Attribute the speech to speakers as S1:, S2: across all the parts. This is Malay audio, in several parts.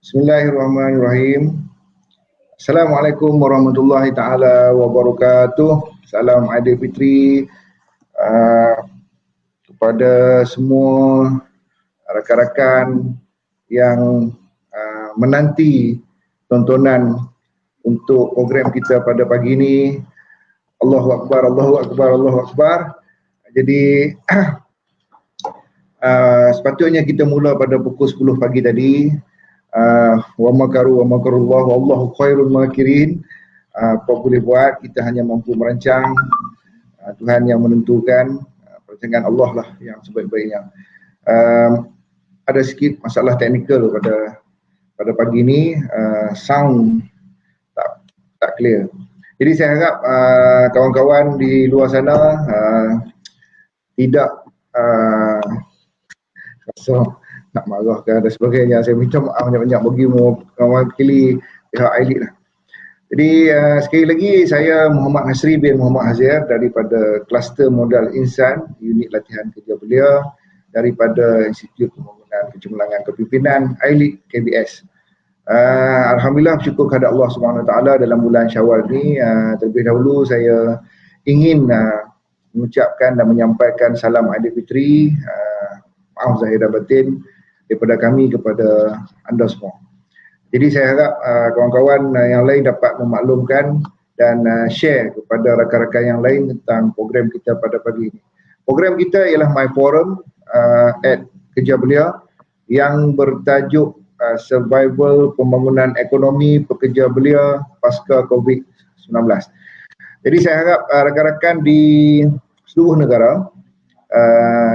S1: Bismillahirrahmanirrahim. Assalamualaikum warahmatullahi taala wabarakatuh. Salam Aidilfitri kepada semua rakan-rakan yang menanti tontonan untuk program kita pada pagi ini. Allahu Akbar, Allahu Akbar, Allahu Akbar. Jadi sepatutnya kita mula pada pukul 10 pagi tadi. Wa makaru wa makarullah wallahu khairul makirin. Apa boleh buat, kita hanya mampu merancang. Tuhan yang menentukan, perancangan Allah lah yang sebaik-baiknya. Ada sikit masalah teknikal pada pagi ini, sound tak clear. Jadi saya harap kawan-kawan di luar sana tidak rasa nak marah ke dan sebagainya. Saya minta maaf banyak-banyak bagi mewakili pihak Ailid lah. Jadi sekali lagi, saya Muhammad Hasri bin Muhammad Hazir daripada Kluster Modal Insan, unit latihan kerja belia daripada Institut Pembangunan Kecemerlangan Kepimpinan Ailid KBS. Alhamdulillah, bersyukur kepada Allah SWT dalam bulan Syawal ni. Terlebih dahulu saya ingin mengucapkan dan menyampaikan salam Aidilfitri, maaf zahir dan batin daripada kami kepada anda semua. Jadi saya harap kawan-kawan yang lain dapat memaklumkan dan share kepada rakan-rakan yang lain tentang program kita pada pagi ini. Program kita ialah My Forum at Kerja Belia yang bertajuk Survival Pembangunan Ekonomi Pekerja Belia Pasca COVID-19. Jadi saya harap rakan-rakan di seluruh negara,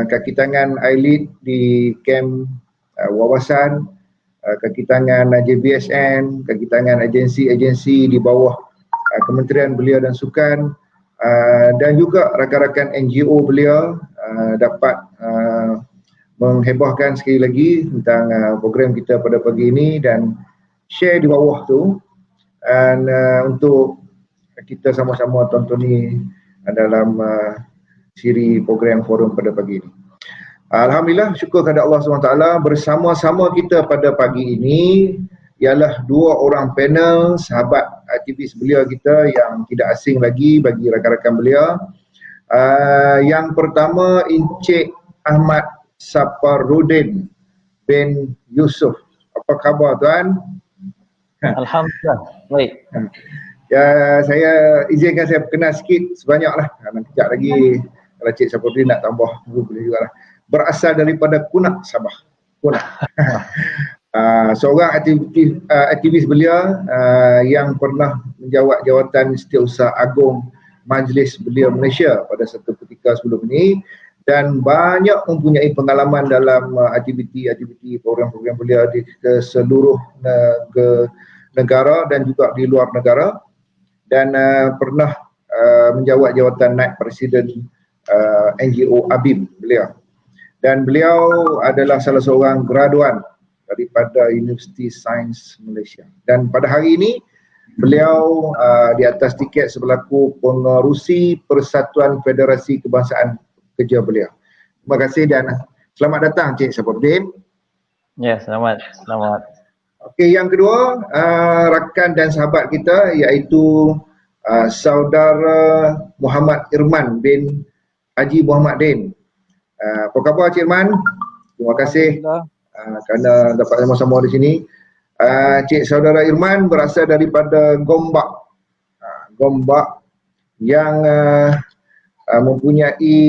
S1: kaki tangan Ailid di kem wawasan, kaki tangan JBSN, kaki tangan agensi-agensi di bawah Kementerian Belia dan Sukan, dan juga rakan-rakan NGO belia dapat menghebahkan sekali lagi tentang program kita pada pagi ini dan share di bawah tu, dan untuk kita sama-sama tontoni dalam siri program forum pada pagi ini. Alhamdulillah, syukur kepada Allah SWT. Bersama-sama kita pada pagi ini ialah dua orang panel sahabat aktivis belia kita yang tidak asing lagi bagi rakan-rakan belia. Yang pertama, Encik Ahmad Saparudin bin Yusuf. Apa khabar tuan?
S2: Alhamdulillah, baik.
S1: Ya, saya izinkan saya perkenal sikit sebanyaklah. Kejap lagi kalau Cik Saparudin nak tambah boleh jugalah. Berasal daripada Kunak, Sabah. Kunak. Seorang aktivis belia yang pernah menjawat jawatan Setiausaha Agung Majlis Belia Malaysia pada satu ketika sebelum ini, dan banyak mempunyai pengalaman dalam aktiviti program-program belia di seluruh negara dan juga di luar negara, dan pernah menjawat jawatan naib presiden NGO ABIM belia. Dan beliau adalah salah seorang graduan daripada Universiti Sains Malaysia. Dan pada hari ini, beliau di atas tiket sebelaku pengerusi Persatuan Federasi Kebangsaan Kerja Belia. Terima kasih dan selamat datang Cik Saparudin.
S2: Ya, selamat.
S1: Okey, yang kedua, rakan dan sahabat kita iaitu saudara Muhammad Irman bin Haji Muhammad Din. Apa khabar Cik Irman? Terima kasih kerana dapat sama-sama di sini. Cik Saudara Irman berasal daripada Gombak. Gombak yang mempunyai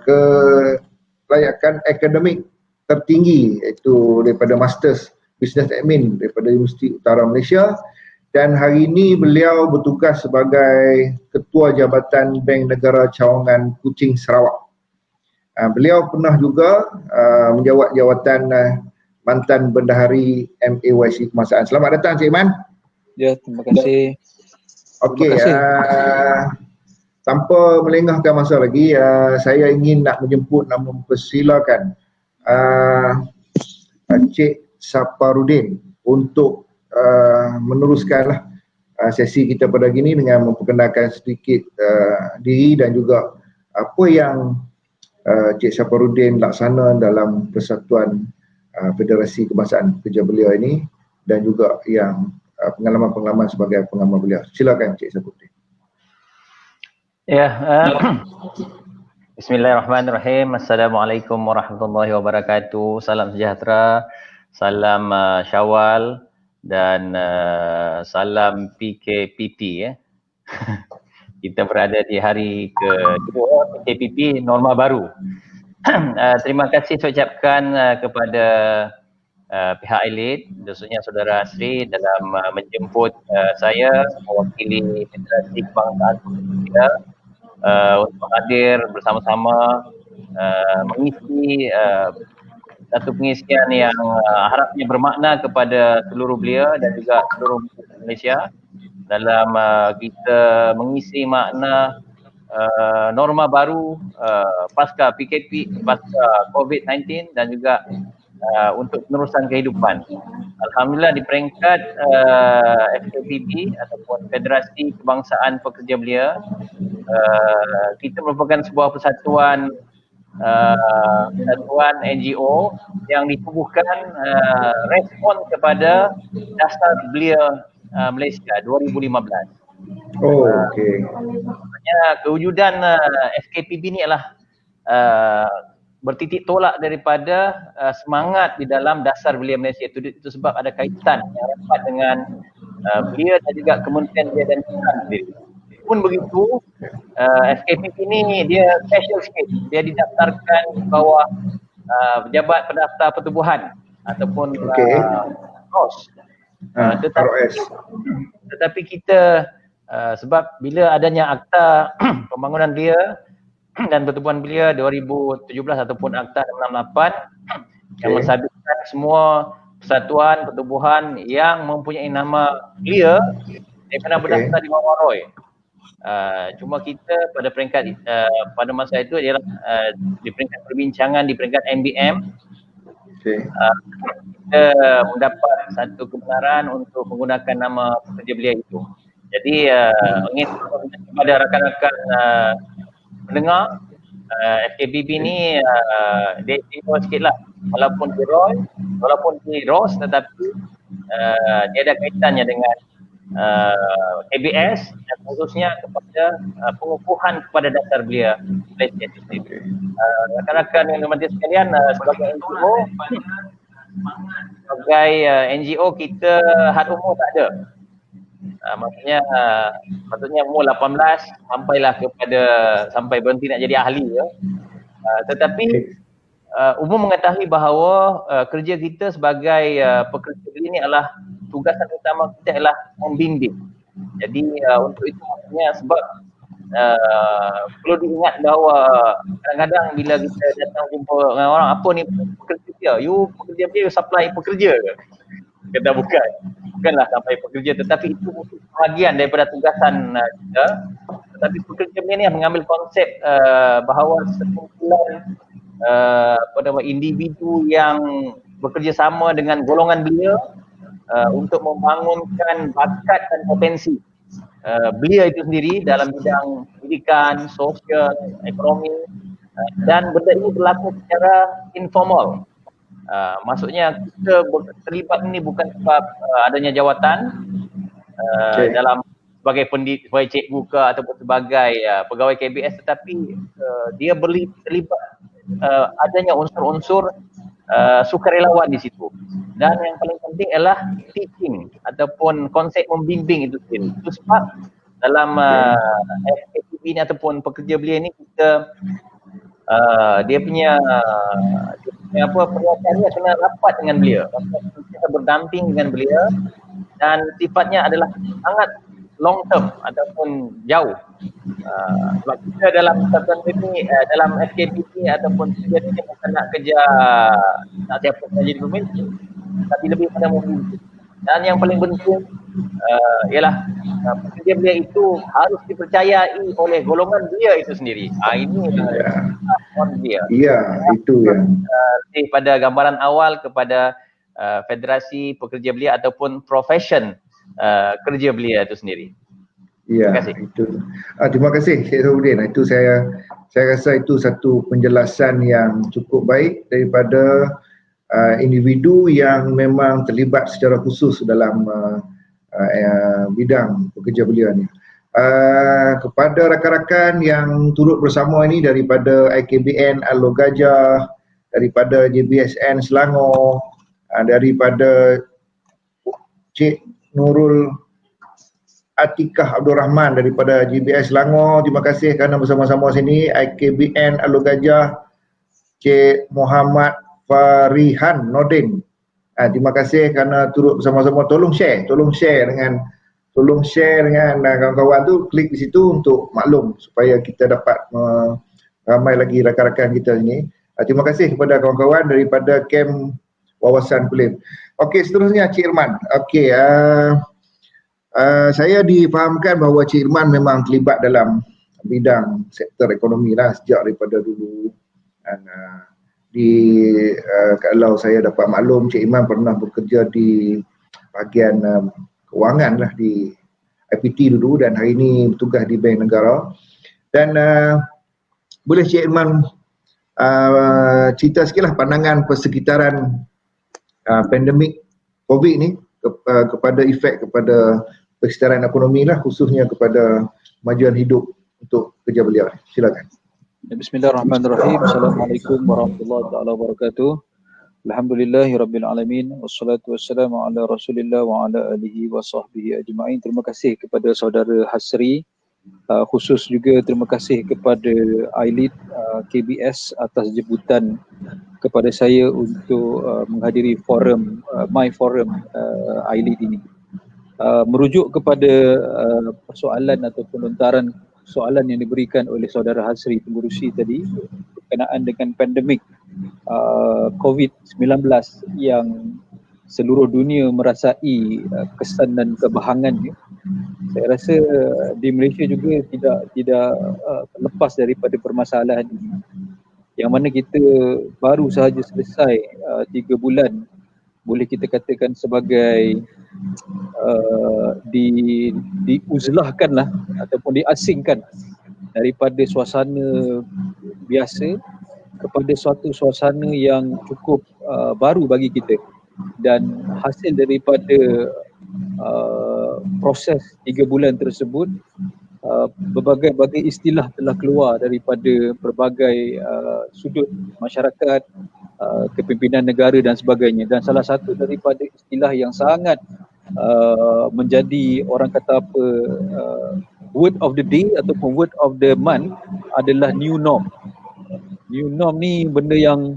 S1: kelayakan akademik tertinggi, iaitu daripada Masters Business Admin daripada Universiti Utara Malaysia, dan hari ini beliau bertugas sebagai Ketua Jabatan Bank Negara Cawangan Kuching, Sarawak. Beliau pernah juga menjawat jawatan mantan bendahari MAYC Kebangsaan. Selamat datang Cik Iman.
S3: Ya, terima kasih.
S1: Okey, tanpa melengahkan masa lagi, saya ingin nak mempersilakan Cik Saparudin untuk meneruskanlah sesi kita pada hari ini dengan memperkenalkan sedikit diri dan juga apa yang Cik Saparudin laksana dalam Persatuan Federasi Kebangsaan Pekerja Belia ini dan juga yang pengalaman-pengalaman sebagai pengamal belia. Silakan Cik Saputi.
S2: Ya, Bismillahirrahmanirrahim. Assalamualaikum warahmatullahi wabarakatuh. Salam sejahtera, salam Syawal dan salam PKPP ya. Kita berada di hari kedua PKPP norma baru. Terima kasih saya ucapkan kepada pihak elit, khususnya Saudara Asri dalam menjemput saya mewakili Federasi Kebangsaan Pekerja untuk hadir bersama-sama mengisi satu pengisian yang harapnya bermakna kepada seluruh belia dan juga seluruh Malaysia dalam kita mengisi makna norma baru pasca PKP, pasca COVID-19 dan juga untuk penerusan kehidupan. Alhamdulillah di peringkat FKPB ataupun Federasi Kebangsaan Pekerja Belia, kita merupakan sebuah persatuan NGO yang ditubuhkan respon kepada Dasar Belia Malaysia 2015.
S1: Oh, okey.
S2: Kewujudan FKPB ni adalah bertitik tolak daripada semangat di dalam Dasar Belia Malaysia. Itu sebab ada kaitan yang rapat dengan belia dan juga Kementerian Belia dan Sukan sendiri. Pun begitu, FKPB ni dia special sikit. Dia didaftarkan di bawah Pejabat Pendaftar Pertubuhan ataupun ROS. Tetapi kita sebab bila adanya Akta Pembangunan Belia dan Pertubuhan Belia 2017 ataupun Akta 668 yang mensabitkan semua persatuan pertubuhan yang mempunyai nama belia dia kena berdaftar di bawah ROI. Cuma kita pada peringkat pada masa itu ialah di peringkat perbincangan di peringkat MBM kita mendapat satu kebenaran untuk menggunakan nama pekerja belia itu. Jadi ingin kepada rakan-rakan pendengar, FKPB ni dia istimewa sikit lah, walaupun di ROI, walaupun di ROS, tetapi dia ada kaitannya dengan KBS dan khususnya kepada pengukuhan kepada Dasar Belia Malaysia itu sendiri. Rakan-rakan yang dirahmati sekalian, sebagai NGO kita had umur tak ada. Maksudnya patutnya umur 18 sampai berhenti nak jadi ahli ya. Tetapi umum mengetahui bahawa kerja kita sebagai pekerja belia ini adalah tugasan utama kita adalah membimbing. Jadi untuk itu maksudnya sebab perlu diingat bahawa kadang-kadang bila kita datang jumpa dengan orang, apa ni pekerja belia? You pekerja belia, you supply pekerja ke? Kata bukanlah sampai pekerja, tetapi itu bahagian daripada tugasan kita. Tetapi pekerja belia ni mengambil konsep bahawa sekumpulan individu yang bekerjasama dengan golongan belia untuk membangunkan bakat dan potensi belia itu sendiri dalam bidang pendidikan, sosial, ekonomi, dan benda ini berlaku secara informal. Maksudnya kita terlibat ini bukan sebab adanya jawatan dalam sebagai pendidik, sebagai cikgu ke ataupun sebagai pegawai KBS, tetapi dia terlibat adanya unsur-unsur sukarelawan di situ. Dan yang paling penting adalah teaching ataupun konsep membimbing itu sendiri. Itu sebab dalam FKPB ni ataupun pekerja belia ni kita dia punya pernyataannya kena rapat dengan belia, kita berdamping dengan belia dan sifatnya adalah sangat long term ataupun jauh. Sebab kita dalam persatuan ini, dalam FKPB ataupun kerja ini bukan nak kerja nak siapa nak jadi pemimpin, tapi lebih pada membimbing. Dan yang paling penting ialah pekerja belia itu harus dipercayai oleh golongan belia itu sendiri. Ini dia. Ya,
S1: itu yang
S2: pada gambaran awal kepada Federasi Pekerja Belia ataupun profession kerja belia itu sendiri.
S1: Ya, itu. Terima kasih Cik Safuddin. Itu saya rasa itu satu penjelasan yang cukup baik daripada individu yang memang terlibat secara khusus dalam bidang pekerja belia ni. Kepada rakan-rakan yang turut bersama ini daripada IKBN Alor Gajah, daripada JBSN Selangor, daripada Cik Nurul Atikah Abdul Rahman daripada JBS Selangor, terima kasih kerana bersama-sama sini. IKBN Alor Gajah, Cik Muhammad Farihan Nordin, terima kasih kerana turut bersama-sama. Tolong share dengan kawan-kawan tu, klik di situ untuk maklum supaya kita dapat ramai lagi rakan-rakan kita ini. Terima kasih kepada kawan-kawan daripada kem wawasan kulim. Okey, seterusnya Cik Irman. Okey, saya difahamkan bahawa Cik Irman memang terlibat dalam bidang sektor ekonomi lah sejak daripada dulu. Dan kalau saya dapat maklum, Cik Irman pernah bekerja di bahagian kewangan lah di IPT dulu dan hari ini bertugas di Bank Negara. Dan boleh Cik Irman cerita sikitlah pandangan persekitaran pandemik COVID ni kepada efek kepada persekitaran ekonomi lah, khususnya kepada kemajuan hidup untuk pekerja belia. Silakan.
S3: Bismillahirrahmanirrahim. Assalamualaikum warahmatullahi wabarakatuh. Alhamdulillahirabbil alamin wassalatu wassalamu ala Rasulillah wa ala alihi wa sahbihi ajma'in. Terima kasih kepada saudara Hasri, khusus juga terima kasih kepada Ailit KBS atas jemputan kepada saya untuk menghadiri forum My Forum Ailit ini. Merujuk kepada persoalan ataupun lontaran soalan yang diberikan oleh saudara Hasri Pengurusi tadi berkenaan dengan pandemik COVID-19 yang seluruh dunia merasai kesan dan kebahangannya. Saya rasa di Malaysia juga tidak lepas daripada permasalahan ini, yang mana kita baru sahaja selesai 3 bulan, boleh kita katakan sebagai diuzlahkanlah ataupun diasingkan daripada suasana biasa kepada suatu suasana yang cukup baru bagi kita. Dan hasil daripada proses 3 bulan tersebut, berbagai-bagai istilah telah keluar daripada berbagai sudut masyarakat, kepimpinan negara dan sebagainya. Dan salah satu daripada istilah yang sangat menjadi orang kata apa, word of the day ataupun word of the month adalah new norm. New norm ni benda yang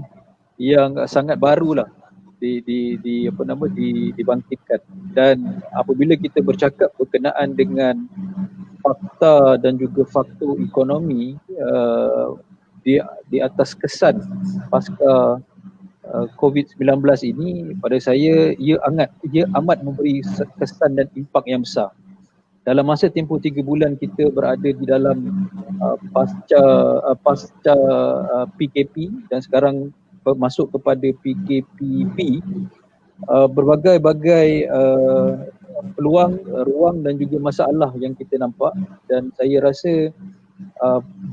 S3: sangat barulah dibangkitkan. Dan apabila kita bercakap berkenaan dengan fakta dan juga faktor ekonomi di atas kesan pasca COVID-19 ini, pada saya ia amat memberi kesan dan impak yang besar. Dalam masa tempoh 3 bulan kita berada di dalam pasca PKP dan sekarang masuk kepada PKPP, berbagai-bagai peluang, ruang dan juga masalah yang kita nampak. Dan saya rasa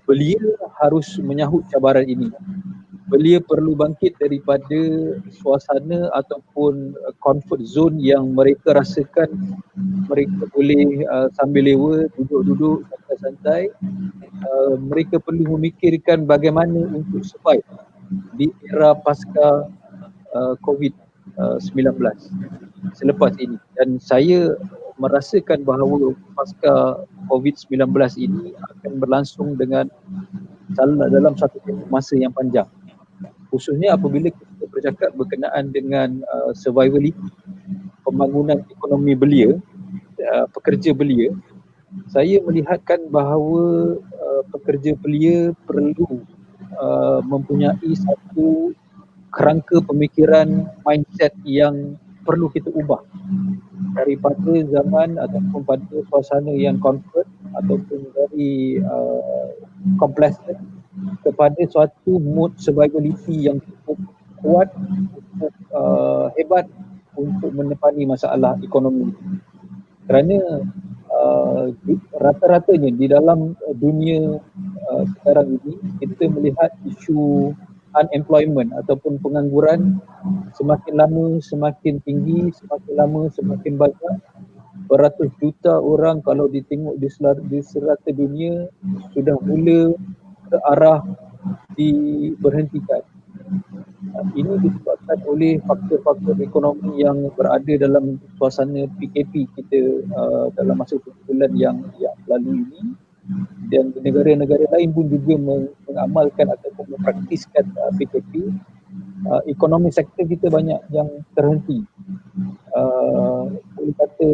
S3: belia harus menyahut cabaran ini. Belia perlu bangkit daripada suasana ataupun comfort zone yang mereka rasakan mereka boleh sambil lewa, duduk-duduk santai-santai. Mereka perlu memikirkan bagaimana untuk survive di era pasca COVID-19 selepas ini. Dan saya merasakan bahawa pasca COVID-19 ini akan berlangsung dalam satu masa yang panjang. Khususnya apabila kita bercakap berkenaan dengan survivability, pembangunan ekonomi belia, pekerja belia, saya melihatkan bahawa pekerja belia perlu mempunyai satu kerangka pemikiran, mindset yang perlu kita ubah daripada zaman ataupun pada suasana yang comfort ataupun dari complacent kepada suatu mood survivability yang cukup kuat, cukup hebat untuk menepani masalah ekonomi. Kerana rata-ratanya di dalam dunia sekarang ini kita melihat isu unemployment ataupun pengangguran semakin lama semakin tinggi, semakin lama semakin banyak. Beratus juta orang kalau ditengok di serata dunia sudah mula ke arah diberhentikan. Ini disebabkan oleh faktor-faktor ekonomi yang berada dalam suasana PKP kita dalam masa 7 bulan yang lalu ini, dan negara-negara lain pun juga mengamalkan ataupun mempraktiskan PKP. Ekonomi sektor kita banyak yang terhenti. Boleh kata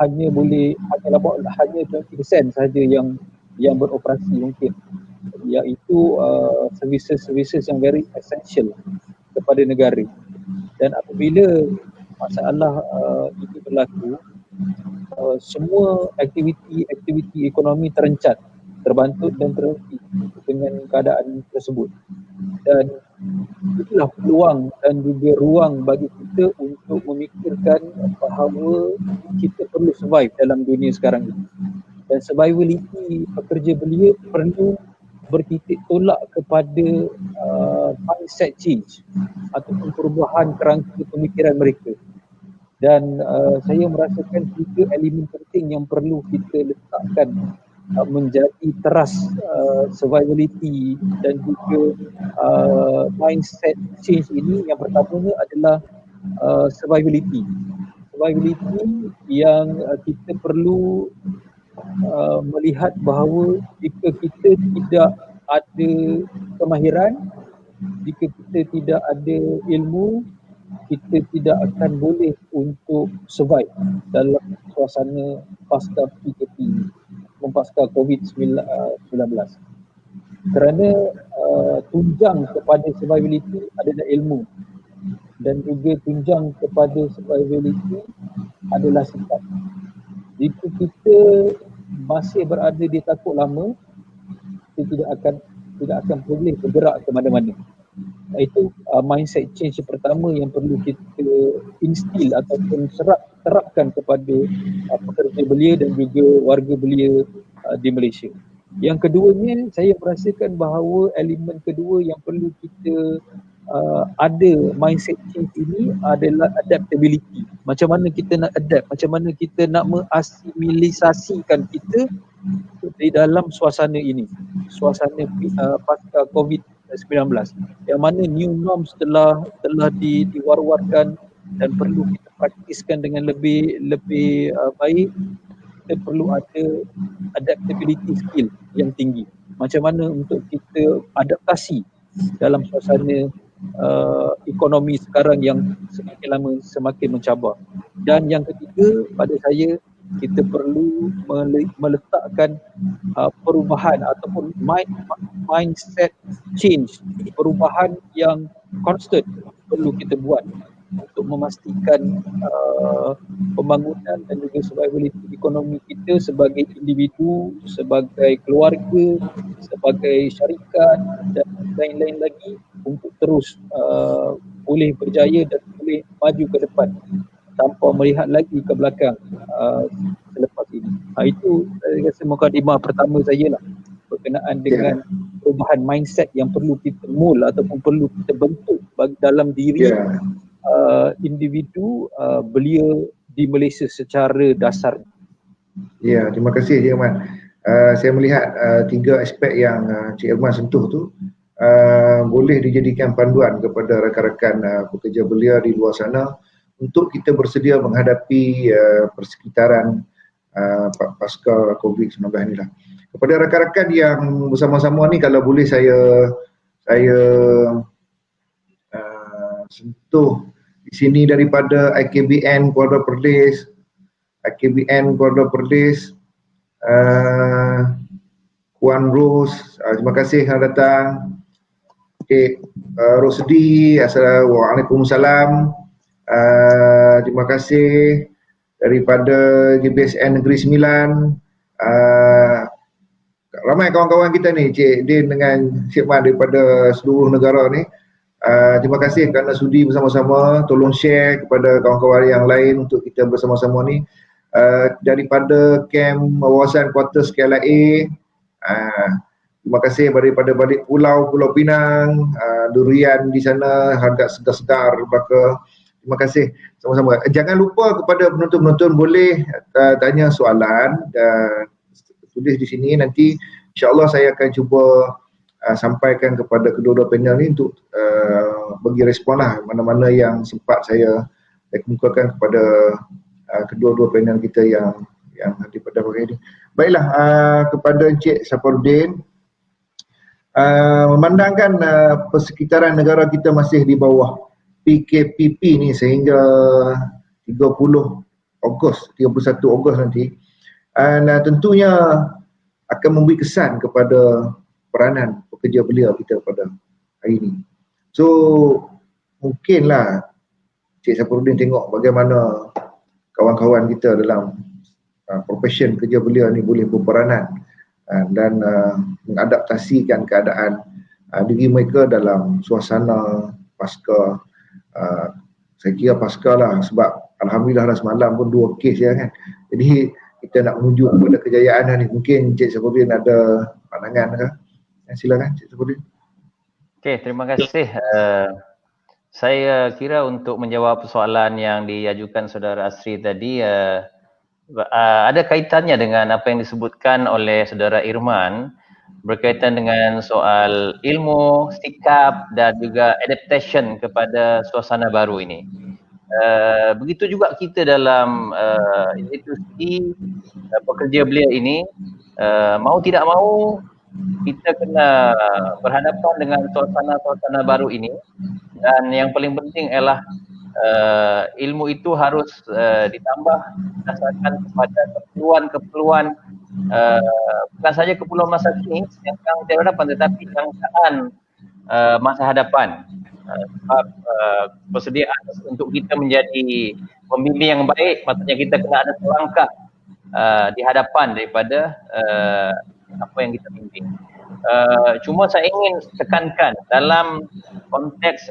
S3: hanya 20% sahaja yang beroperasi mungkin, iaitu services yang very essential kepada negara. Dan apabila masalah ini berlaku, semua aktiviti ekonomi terencat, terbantut dan terhenti dengan keadaan tersebut. Dan itulah peluang dan juga ruang bagi kita untuk memikirkan bahawa kita perlu survive dalam dunia sekarang ini. Dan survivability pekerja belia perlu bertitik tolak kepada mindset change ataupun perubahan kerangka pemikiran mereka. Dan saya merasakan 3 elemen penting yang perlu kita letakkan menjadi teras survivability dan juga mindset change ini. Yang pertamanya adalah survivability yang kita perlu melihat bahawa jika kita tidak ada kemahiran, jika kita tidak ada ilmu, kita tidak akan boleh untuk survive dalam suasana pasca PKP, pasca COVID-19. Kerana tunjang kepada survivability adalah ilmu, dan juga tunjang kepada survivability adalah sikap. Jika kita masih berada di takut lama, kita tidak akan boleh bergerak ke mana-mana. Itu mindset change pertama yang perlu kita instill ataupun terapkan kepada pekerja belia dan juga warga belia di Malaysia. Yang keduanya, saya merasakan bahawa elemen kedua yang perlu kita ada mindset change ini adalah adaptability. Macam mana kita nak adapt, macam mana kita nak mengasimilisasikan kita di dalam suasana ini, suasana pasca COVID-19, yang mana new norms telah diwar-warkan dan perlu kita praktiskan dengan lebih baik. Kita perlu ada adaptability skill yang tinggi. Macam mana untuk kita adaptasi dalam suasana ekonomi sekarang yang semakin lama semakin mencabar. Dan yang ketiga, pada saya, kita perlu meletakkan perubahan ataupun mindset change, perubahan yang constant perlu kita buat untuk memastikan pembangunan dan juga survivability ekonomi kita sebagai individu, sebagai keluarga, sebagai syarikat dan lain-lain lagi, untuk terus boleh berjaya dan boleh maju ke depan tanpa melihat lagi ke belakang selepas ini. Itu saya rasa mukadimah pertama saya lah, berkenaan dengan perubahan mindset yang perlu kita mold ataupun perlu kita bentuk dalam diri individu belia di Malaysia secara dasar.
S1: Ya, terima kasih Cik Irman. Saya melihat 3 aspek yang Cik Irman sentuh tu boleh dijadikan panduan kepada rakan-rakan pekerja belia di luar sana untuk kita bersedia menghadapi persekitaran pasca COVID-19 ni lah. Kepada rakan-rakan yang bersama-sama ni, kalau boleh saya sentuh di sini daripada IKBN Kuala Perlis, Puan Rose, terima kasih yang datang. Cik Rosdi, Assalamualaikum. Terima kasih daripada GBSN Negeri Sembilan. Ramai kawan-kawan kita ni, Cik Din dengan Cik Man daripada seluruh negara ni. Terima kasih kerana sudi bersama-sama. Tolong share kepada kawan-kawan yang lain untuk kita bersama-sama ni. Daripada kem wawasan kuartus KLIA, Terima kasih daripada balik Pulau Pinang, durian di sana harga sedar-sedar bakal. Terima kasih sama-sama. Jangan lupa kepada penonton-penonton boleh tanya soalan dan tulis di sini, nanti insya-Allah saya akan cuba sampaikan kepada kedua-dua panel ni untuk bagi respon lah mana-mana yang sempat saya kemukakan kepada kedua-dua panel kita yang hadir pada hari ini. Baiklah, kepada Encik Safarudin, memandangkan persekitaran negara kita masih di bawah PKPP ni sehingga 30 Ogos, 31 Ogos nanti, dan tentunya akan memberi kesan kepada peranan pekerja belia kita pada hari ini. So mungkinlah Cik Safarudin tengok bagaimana kawan-kawan kita dalam profession kerja belia ni boleh berperanan dan mengadaptasikan keadaan diri mereka dalam suasana pasca. Saya kira pasca lah, sebab Alhamdulillah dah semalam pun 2 kes ya kan. Jadi kita nak menuju kepada kejayaan ni. Mungkin Cik Safarudin ada pandangan ke? Silakan Cik Safarudin.
S2: Okey, terima kasih. Saya kira untuk menjawab soalan yang diajukan Saudara Asri tadi, ada kaitannya dengan apa yang disebutkan oleh Saudara Irman berkaitan dengan soal ilmu, sikap dan juga adaptation kepada suasana baru ini. Begitu juga kita dalam institusi pekerja belia ini, mau tidak mau kita kena berhadapan dengan suasana-suasana baru ini, dan yang paling penting ialah ilmu itu harus ditambah berdasarkan kepada keperluan-keperluan, bukan saja keperluan masa kini yang terhadapan, tetapi jangkaan masa hadapan. Sebab persediaan untuk kita menjadi pembimbing yang baik, maksudnya kita kena ada selangkah di hadapan daripada apa yang kita bimbing. Cuma saya ingin tekankan dalam konteks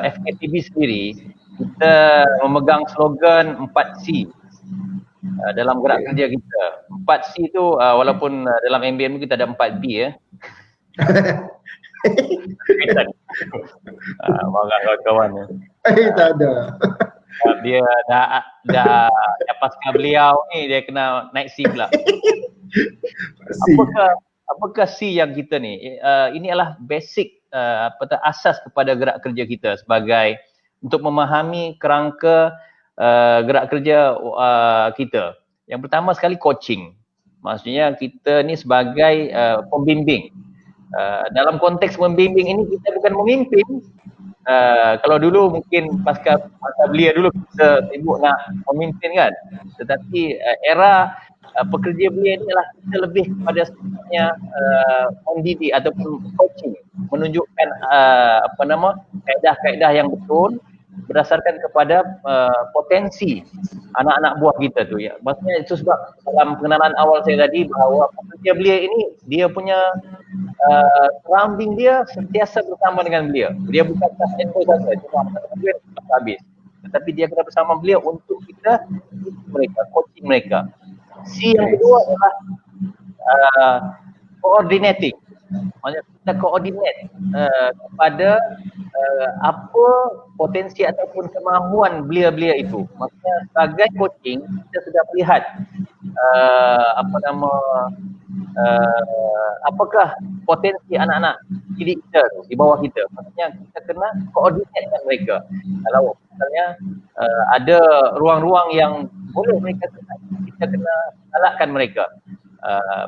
S2: FKTB sendiri, kita memegang slogan 4C dalam gerak kerja kita. 4C tu walaupun dalam MBM kita ada 4B ya. Marah kawan-kawan ya.
S1: Tak ada.
S2: Dia dah pasca beliau ni dia kena naik C pula. Apakah C yang kita ni? Ini adalah basic asas kepada gerak kerja kita sebagai untuk memahami kerangka gerak kerja kita. Yang pertama sekali coaching. Maksudnya kita ni sebagai pembimbing. Dalam konteks membimbing ini kita bukan memimpin. Kalau dulu mungkin pasca belia dulu kita sibuk nak memimpin kan. Tetapi era pekerja belia ni adalah kita lebih kepada sebenarnya mendidik ataupun coaching, menunjukkan kaedah-kaedah yang betul berdasarkan kepada potensi anak-anak buah kita tu ya. Maksudnya itu sebab dalam pengenalan awal saya tadi bahawa pekerja belia ini dia punya surrounding dia sentiasa bersama dengan belia. Dia bukan center saja, cuma duit habis. Tetapi dia kena bersama belia untuk kita mereka, coaching mereka. C yang kedua adalah coordinating. Maksudnya kita coordinate kepada apa potensi ataupun kemahuan belia-belia itu. Maksudnya sebagai coaching kita sudah melihat apakah potensi anak-anak didik kita tu di bawah kita. Maksudnya kita kena coordinate dengan mereka. Kalau misalnya ada ruang-ruang yang boleh mereka kita kena galakkan mereka.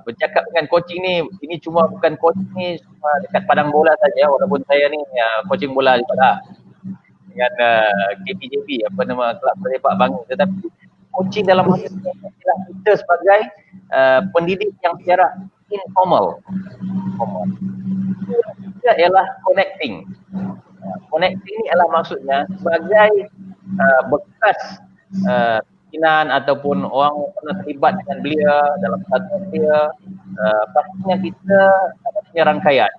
S2: Bercakap dengan coaching ni, ini cuma bukan coaching ni cuma dekat padang bola saja, walaupun saya ni coaching bola juga dengan KPJB, kelab sepak bangun, tetapi coaching dalam masa kita sebagai pendidik yang secara informal. Itu ialah connecting. Connecting ni ialah maksudnya sebagai bekas pimpinan ataupun orang yang pernah terlibat dengan belia dalam satu belia, pastinya kita punya rangkaian,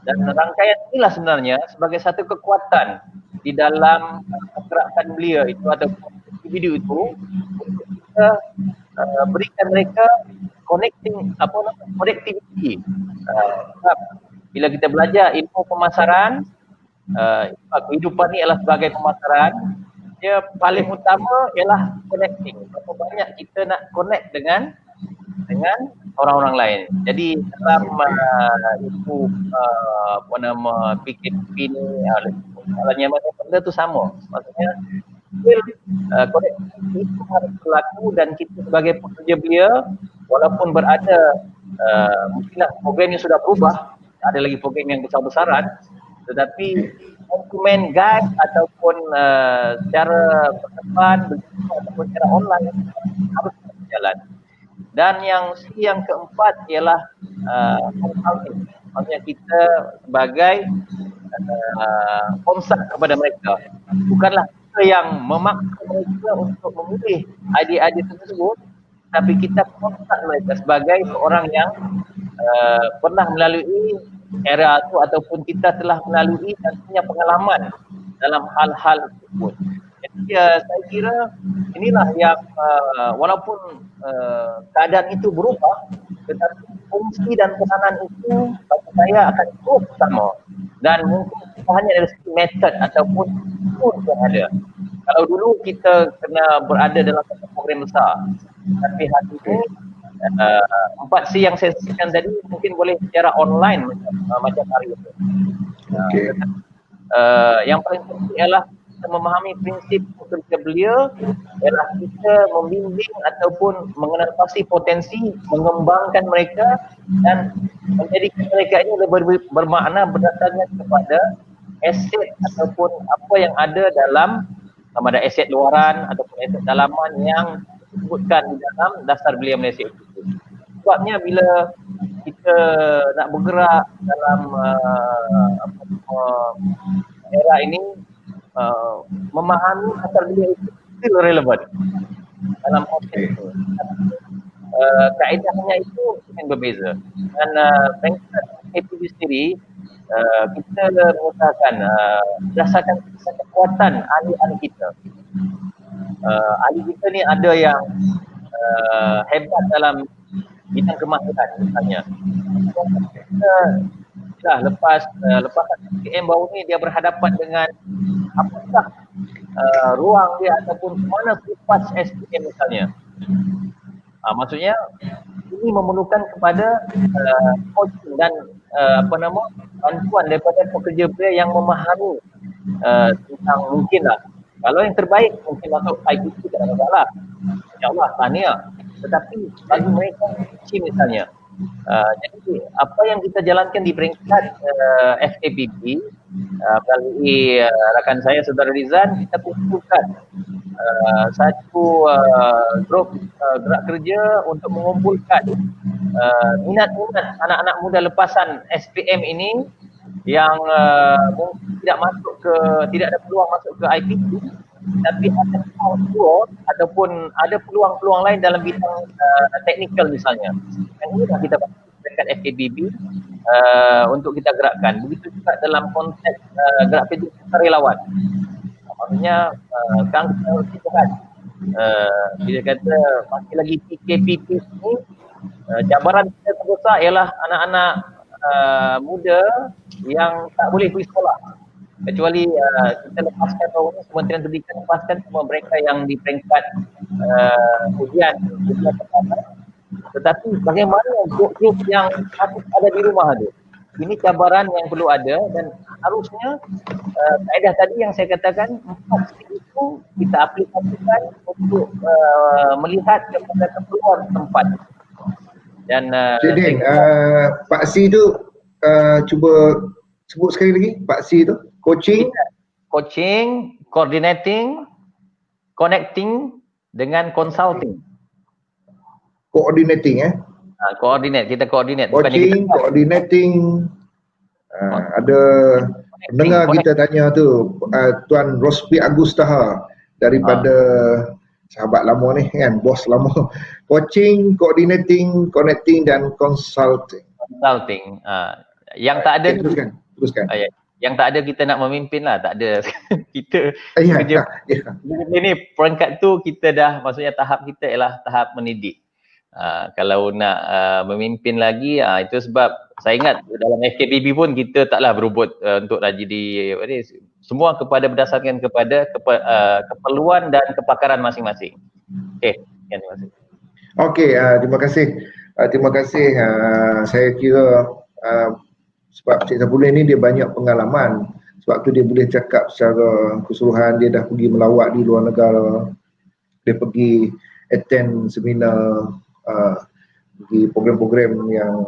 S2: dan rangkaian inilah sebenarnya sebagai satu kekuatan di dalam pergerakan belia itu atau individu itu untuk kita berikan mereka connectivity. Bila kita belajar ilmu pemasaran, kehidupan ni adalah sebagai pemasaran, dia paling utama ialah connecting. Berapa banyak kita nak connect dengan orang-orang lain. Jadi dalam ilmu PKP ni, soalannya benda tu sama. Maksudnya connectivity itu harus berlaku dan kita sebagai pekerja belia, walaupun berada mungkinlah program yang sudah berubah, ada lagi program yang besar-besaran, tetapi dokumen guide ataupun secara berdepan ataupun secara online harus berjalan. Dan yang keempat ialah consulting. Maksudnya kita sebagai konsul kepada mereka. Bukanlah kita yang memaksa mereka untuk memilih idea-idea tersebut, tapi kita konsul mereka sebagai seorang yang pernah melalui era itu ataupun kita telah melalui dan punya pengalaman dalam hal-hal tersebut. Jadi saya kira inilah yang walaupun keadaan itu berubah, tetapi fungsi dan peranan itu bagi saya akan terus sama, dan mungkin hanya dari segi metod ataupun tool yang ada. Kalau dulu kita kena berada dalam satu program besar, tapi hari ini 4C yang saya sebutkan tadi mungkin boleh secara online macam hari ini. Yang paling penting ialah kita memahami prinsip pekerja belia ialah kita membimbing ataupun mengenal pasti potensi, mengembangkan mereka dan menjadikan mereka ini lebih bermakna berdasarkan kepada aset ataupun apa yang ada dalam, sama ada aset luaran ataupun aset dalaman yang disebutkan di dalam Dasar Belia Malaysia itu. Sebabnya bila kita nak bergerak dalam era ini, memahami Dasar Belia itu still relevan dalam konteks itu. Kaedahnya itu mungkin berbeza. Dan peringkat APB sendiri, kita mengusahakan berdasarkan kekuatan ahli-ahli kita. Ahli kita ni ada yang hebat dalam bidang kemahiran misalnya. Lepas SPM baru ni dia berhadapan dengan apakah ruang dia ataupun mana sifat SPM misalnya. Maksudnya ini memerlukan kepada coaching dan bantuan daripada pekerja belia yang memahami tentang mungkinlah. Kalau yang terbaik mungkin masuk IPC tak ada masalah. InsyaAllah tahniah. Tetapi bagi mereka kecil misalnya. Jadi apa yang kita jalankan di peringkat FAPB melalui rakan saya Saudara Rizan, kita kumpulkan satu grup gerak kerja untuk mengumpulkan minat-minat anak-anak muda lepasan SPM ini yang mungkin tidak ada peluang masuk ke IPT, tapi ada peluang ataupun ada peluang-peluang lain dalam bidang teknikal misalnya. Yang ini kita bantu dekat FABB untuk kita gerakkan. Begitu juga dalam konteks gerak kerja sukarelawan. Maksudnya sekarang kita harus lihat bila kata masih lagi PKPP ini, cabaran kita terbesar ialah anak-anak muda yang tak boleh pergi sekolah. Kecuali kita lepaskan baru ni, Kementerian Pendidikan lepaskan semua mereka yang di peringkat ujian pertama. Tetapi bagaimana grup-grup yang masih ada di rumah tu? Ini cabaran yang perlu ada, dan harusnya kaedah tadi yang saya katakan 4C itu kita aplikasikan untuk melihat kepada keperluan tempat. Dan
S1: Din, Pak C tu cuba sebut sekali lagi, Pak C tu. Coaching,
S2: coordinating, connecting dengan consulting.
S1: Coordinating
S2: Kita coordinate.
S1: Coaching, coordinating. Ada pendengar kita tanya tu, Tuan Rospi Agustaha daripada sahabat lama ni kan, bos lama. Coaching, coordinating, connecting dan consulting.
S2: Yang tak ada
S1: teruskan.
S2: Yang tak ada kita nak memimpin lah, tak ada. Kita kerja ini peringkat tu kita dah, maksudnya tahap kita ialah tahap mendidik. Kalau nak memimpin lagi, itu sebab saya ingat dalam FKBB pun kita taklah berebut untuk nak jadi semua berdasarkan kepada keperluan dan kepakaran masing-masing. Okey, terima kasih.
S1: Okey, terima kasih. Terima kasih. Saya kira sebab Cik Sabulin ni dia banyak pengalaman. Sebab tu dia boleh cakap secara keseluruhan. Dia dah pergi melawat di luar negara. Dia pergi attend seminar, pergi program-program yang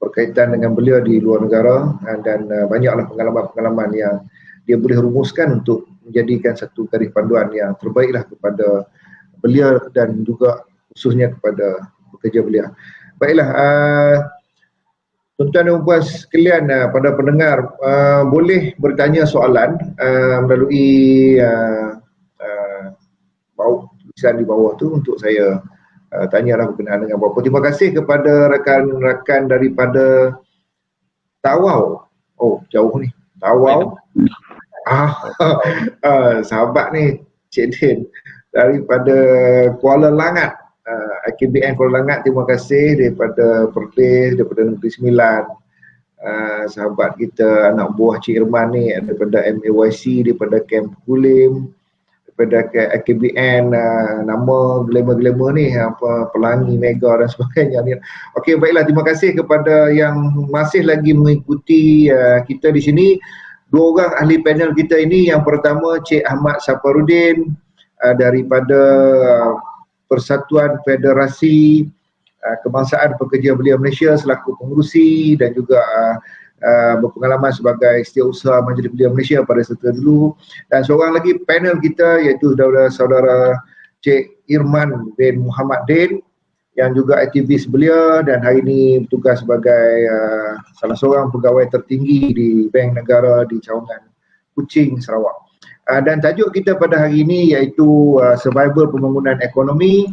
S1: berkaitan dengan belia di luar negara, dan banyaklah pengalaman-pengalaman yang dia boleh rumuskan untuk menjadikan satu garis panduan yang terbaiklah kepada belia dan juga khususnya kepada pekerja belia. Baiklah, tuan-tuan dan puan sekalian, pada pendengar, boleh bertanya soalan melalui tulisan di bawah tu untuk saya tanyalah berkenaan dengan apa. Terima kasih kepada rakan-rakan daripada Tawau. Oh, jauh ni. Tawau. Sahabat ni, Cik Din. Daripada Kuala Langat. IKBN Kuala Langat, terima kasih. Daripada Perlis, daripada Negeri Sembilan. Sahabat kita, anak buah Cik Irman ni, daripada MAYC, daripada Camp Kulim, daripada IKBN, nama glamour-glamour ni, Pelangi, Mega dan sebagainya ni. Okey, baiklah, terima kasih kepada yang masih lagi mengikuti kita di sini. Dua orang ahli panel kita ini, yang pertama Cik Ahmad Safarudin daripada Persatuan Federasi Kebangsaan Pekerja Belia Malaysia selaku pengerusi dan juga berpengalaman sebagai setiausaha Majlis Belia Malaysia pada serta dulu. Dan seorang lagi panel kita iaitu saudara Cik Irman bin Muhammad Din yang juga aktivis belia dan hari ini bertugas sebagai salah seorang pegawai tertinggi di Bank Negara di Cawangan, Kuching, Sarawak. Dan tajuk kita pada hari ini iaitu Survival Pembangunan Ekonomi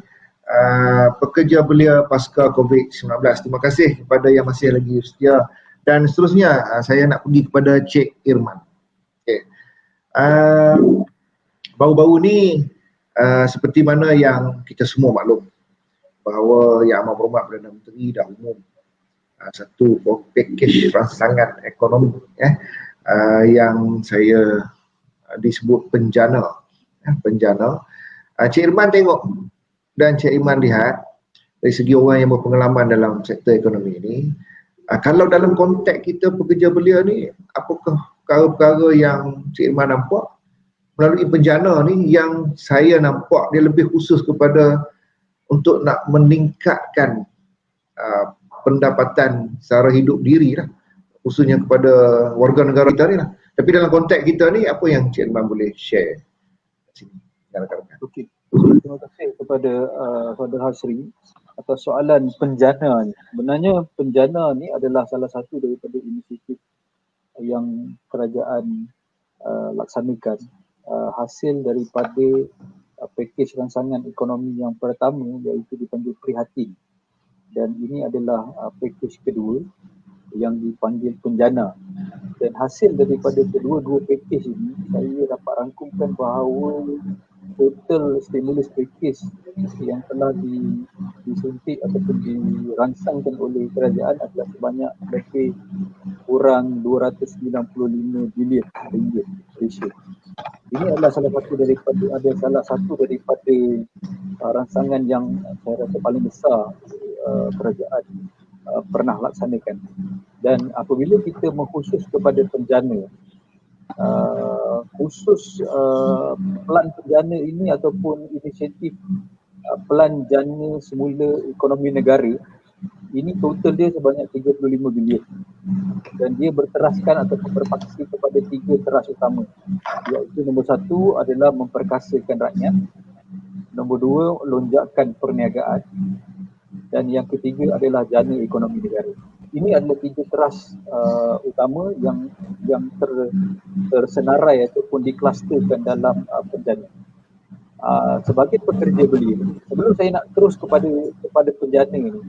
S1: Pekerja Belia Pasca COVID-19. Terima kasih kepada yang masih lagi setia. Dan seterusnya saya nak pergi kepada Cik Irman. Okay. Baru-baru ni seperti mana yang kita semua maklum bahawa Yang Amat Berhormat Perdana Menteri dah umum satu pakej rangsangan ekonomi yang saya disebut penjana. Cik Irman tengok dan Cik Irman lihat dari segi orang yang berpengalaman dalam sektor ekonomi ini, kalau dalam konteks kita pekerja belia ni, apakah perkara-perkara yang Cik Irman nampak melalui penjana ni yang saya nampak dia lebih khusus kepada untuk nak meningkatkan pendapatan secara hidup diri lah, khususnya kepada warga negara kita ni lah. Tapi dalam konteks kita ni, apa yang Cik Irman boleh share kat sini?
S3: Okey. Terima kasih kepada Saudara Hasri atas soalan penjana ni. Sebenarnya penjana ni adalah salah satu daripada inisiatif yang kerajaan laksanakan, hasil daripada pakej rangsangan ekonomi yang pertama iaitu dipanggil Prihatin, dan ini adalah pakej kedua yang dipanggil penjana. Dan hasil daripada kedua-dua pakej ini, saya dapat rangkumkan bahawa total stimulus package yang telah disuntik ataupun dirangsangkan oleh kerajaan adalah sebanyak lebih kurang 295 bilion ringgit ratio. Ini adalah salah satu daripada rangsangan yang saya rasa paling besar kerajaan pernah laksanakan. Dan apabila kita mengkhusus kepada penjana, khusus pelan penjana ini ataupun inisiatif pelan jana semula ekonomi negara, ini total dia sebanyak 35 bilion dan dia berteraskan ataupun berpaksi kepada 3 teras utama, iaitu nombor 1 adalah memperkasakan rakyat, nombor 2 lonjakan perniagaan, dan yang ketiga adalah jana ekonomi negara. Ini adalah 3 teras utama yang tersenarai ataupun diklusterkan dalam penjana. Sebagai pekerja belia, sebelum saya nak terus kepada penjana ini,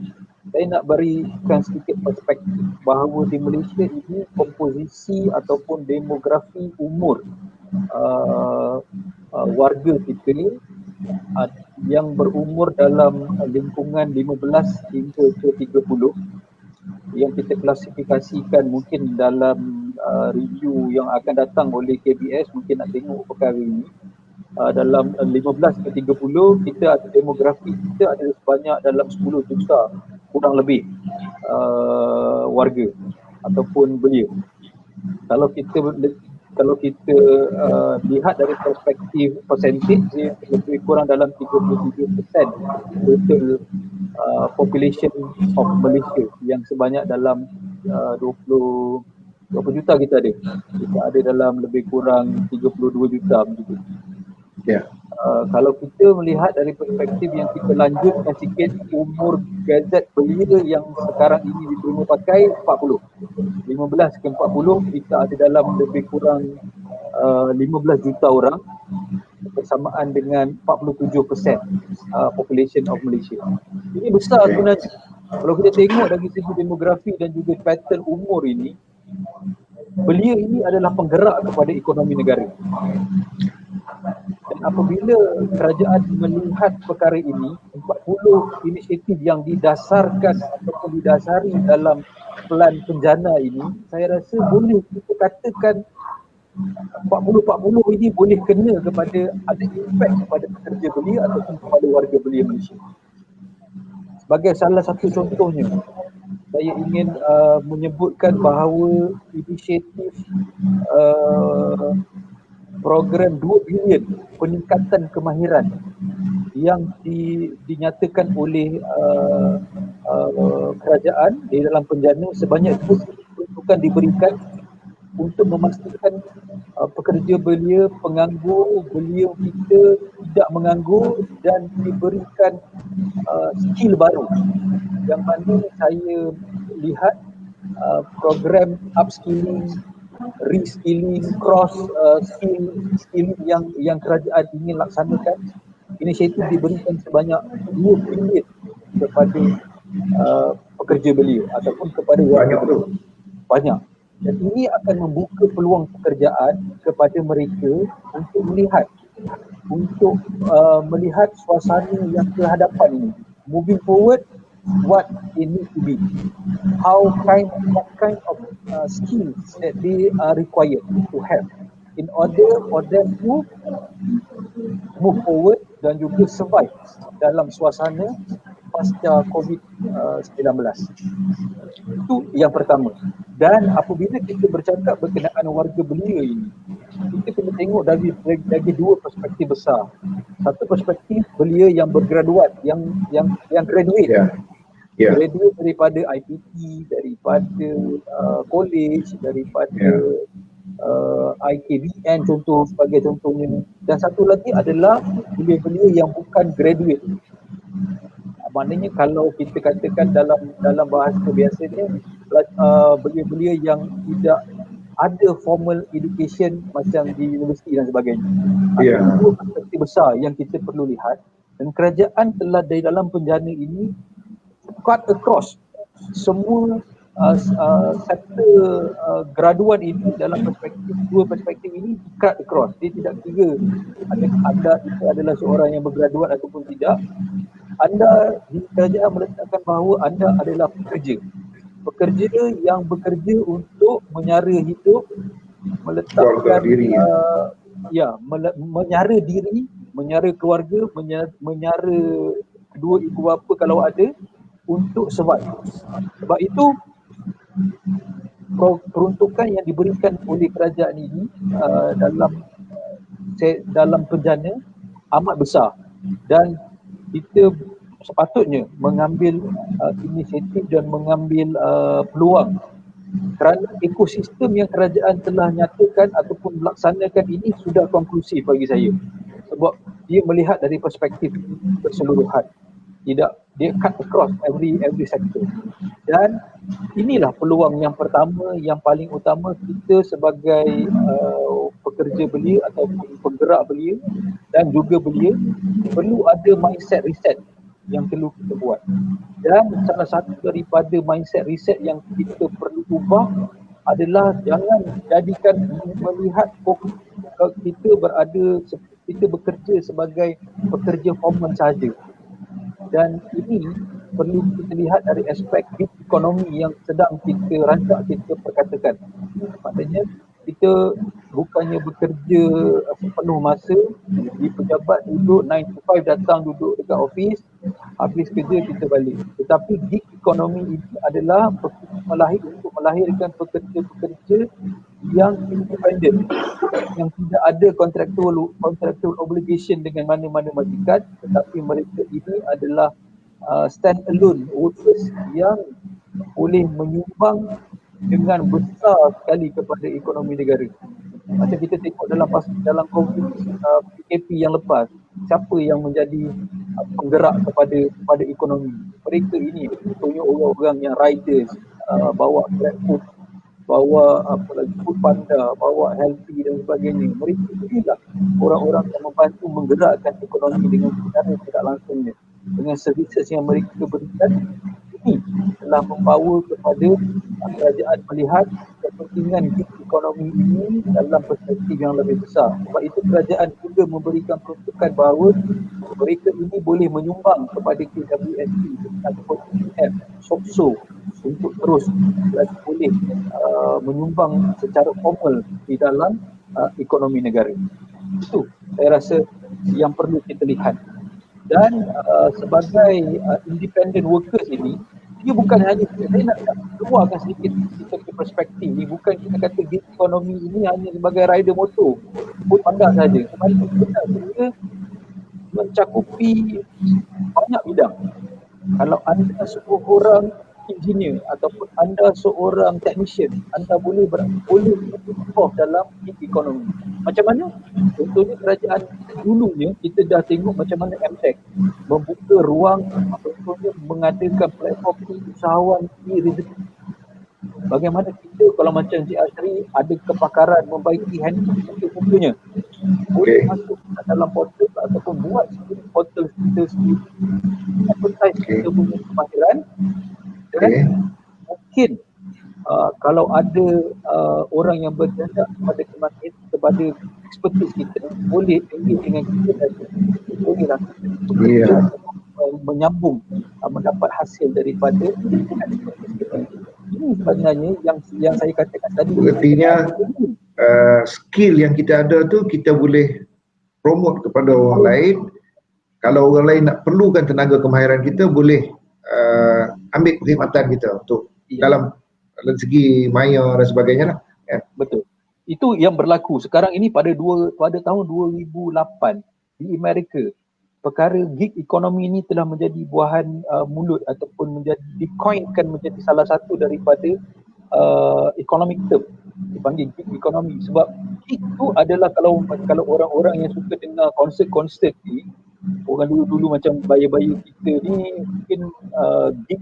S3: saya nak berikan sedikit perspektif bahawa di Malaysia ini komposisi ataupun demografi umur warga kita yang berumur dalam lingkungan 15 hingga ke 30 yang kita klasifikasikan mungkin dalam review yang akan datang oleh KBS, mungkin nak tengok perkara ini. Dalam 15 ke 30 kita ada demografi kita ada sebanyak dalam 10 juta kurang lebih warga ataupun belia. Kalau kita lihat dari perspektif percentage, lebih kurang dalam 33% total population of Malaysia yang sebanyak dalam 20 juta kita ada. Kita ada dalam lebih kurang 32 juta begitu. Kalau kita melihat dari perspektif yang kita lanjutkan sikit, umur gazet belia yang sekarang ini diterima pakai 40. 15 ke 40 kita ada dalam lebih kurang 15 juta orang bersamaan dengan 47% population of Malaysia. Ini besar sebenarnya. Kalau kita tengok dari segi demografi dan juga pattern umur ini, belia ini adalah penggerak kepada ekonomi negara. Dan apabila kerajaan melihat perkara ini, 40 inisiatif yang didasarkan ataupun didasari dalam pelan penjana ini, saya rasa boleh kita katakan 40-40 ini boleh kena kepada, ada impak kepada pekerja belia ataupun kepada warga belia Malaysia. Sebagai salah satu contohnya, saya ingin menyebutkan bahawa inisiatif program 2 bilion peningkatan kemahiran yang dinyatakan oleh kerajaan di dalam penjana, sebanyak itu peruntukan diberikan untuk memastikan pekerja belia, penganggur belia kita tidak menganggur dan diberikan skill baru, yang mana saya lihat program upskilling, reskilling, cross skilling yang kerajaan ingin laksanakan. Inisiatif diberikan sebanyak 2 bilion kepada pekerja belia ataupun kepada warga belia. Banyak. Dan ini akan membuka peluang pekerjaan kepada mereka untuk melihat suasana yang kehadapan ini. Moving forward, what they need to be, what kind of skills that they are required to have in order for them to move forward dan juga survive dalam suasana pasca COVID-19. Itu yang pertama. Dan apabila kita bercakap berkenaan warga belia ini, kita kena tengok dari dua perspektif besar. Satu perspektif belia yang bergraduat, yang graduate. Graduate daripada IPT, daripada college, daripada IKBN sebagai contohnya. Dan satu lagi adalah belia-belia yang bukan graduate. Maknanya kalau kita katakan dalam bahasa biasanya belia-belia yang tidak ada formal education macam di universiti dan sebagainya. Ada dua perspektif besar yang kita perlu lihat, dan kerajaan telah dari dalam penjana ini cut across semua sektor graduan ini dalam dua perspektif ini cut across. Dia tidak kira anda itu adalah seorang yang bergraduat ataupun tidak. Anda di kerajaan meletakkan bahawa anda adalah pekerja yang bekerja untuk menyara hidup, meletakkan menyara diri, menyara keluarga, menyara kedua ibu bapa kalau ada, untuk survive. Sebab itu peruntukan yang diberikan oleh kerajaan ini dalam penjana amat besar, dan kita sepatutnya mengambil inisiatif dan mengambil peluang, kerana ekosistem yang kerajaan telah nyatakan ataupun melaksanakan ini sudah konklusif bagi saya, sebab dia melihat dari perspektif keseluruhan, dia cut across every sector. Dan inilah peluang yang pertama, yang paling utama kita sebagai pekerja belia ataupun penggerak belia dan juga belia perlu ada mindset reset yang perlu kita buat. Dan salah satu daripada mindset reset yang kita perlu ubah adalah jangan jadikan melihat kita berada kita bekerja sebagai pekerja formal sahaja. Dan ini perlu kita lihat dari aspek ekonomi yang sedang kita rancak, kita perkatakan. Maknanya kita bukannya bekerja sepenuh masa di pejabat, duduk 9 to 5, datang duduk dekat office, habis kerja kita balik. Tetapi gig ekonomi ini adalah untuk melahirkan pekerja-pekerja yang independent, yang tidak ada contractual obligation dengan mana-mana majikan, tetapi mereka ini adalah stand alone workers yang boleh menyumbang dengan besar sekali kepada ekonomi negara. Macam kita tengok dalam COVID PKP yang lepas, siapa yang menjadi penggerak kepada ekonomi? Mereka ini, contohnya orang-orang yang riders, bawa GrabFood, bawa Foodpanda, bawa Healthy dan sebagainya. Mereka inilah orang-orang yang membantu menggerakkan ekonomi dengan secara tidak langsungnya. Dengan services yang mereka berikan, ini telah membawa kepada kerajaan melihat kepentingan ekonomi ini dalam perspektif yang lebih besar. Sebab itu kerajaan juga memberikan peruntukan bahawa mereka ini boleh menyumbang kepada KWSP ataupun PF, SOPSO untuk terus boleh menyumbang secara formal di dalam ekonomi negara. Itu saya rasa yang perlu kita lihat. Dan sebagai independent workers ini, dia bukan hanya, saya nak keluarkan sedikit kita punya perspektif ni, bukan kita kata gig ekonomi ini hanya sebagai rider motor, pun pandang saja. Sebenarnya dia mencakupi banyak bidang. Kalau anda seorang engineer ataupun anda seorang technician, anda boleh involve dalam gig ekonomi. Macam mana? Contohnya kerajaan dulunya kita dah tengok macam mana MTech membuka ruang, contohnya mengadakan platform usahawan e-rezeki. Bagaimana kita kalau macam Cik Asri ada kepakaran membaiki handphone contohnya, boleh masuk dalam portal ataupun buat sendiri portal kita sendiri, advertise kita punya kemahiran, dan mungkin kalau ada orang yang berjaya kepada expertise kita, boleh engage dengan kita dan bolehlah menyambung mendapat hasil daripada ini. Sebenarnya yang saya katakan tadi,
S1: artinya skill yang kita ada tu kita boleh promote kepada orang lain. Kalau orang lain nak perlukan tenaga kemahiran kita, boleh ambil perkhidmatan kita untuk dalam segi maya dan sebagainya lah.
S3: Betul. Itu yang berlaku sekarang ini pada tahun 2008 di Amerika. Perkara gig ekonomi ini telah menjadi buahan mulut ataupun dikoinkan menjadi salah satu daripada economic term, dipanggil gig ekonomi. Sebab gig itu adalah kalau orang-orang yang suka dengar konsert ni, orang dulu-dulu macam bayi-bayi kita ni mungkin gig,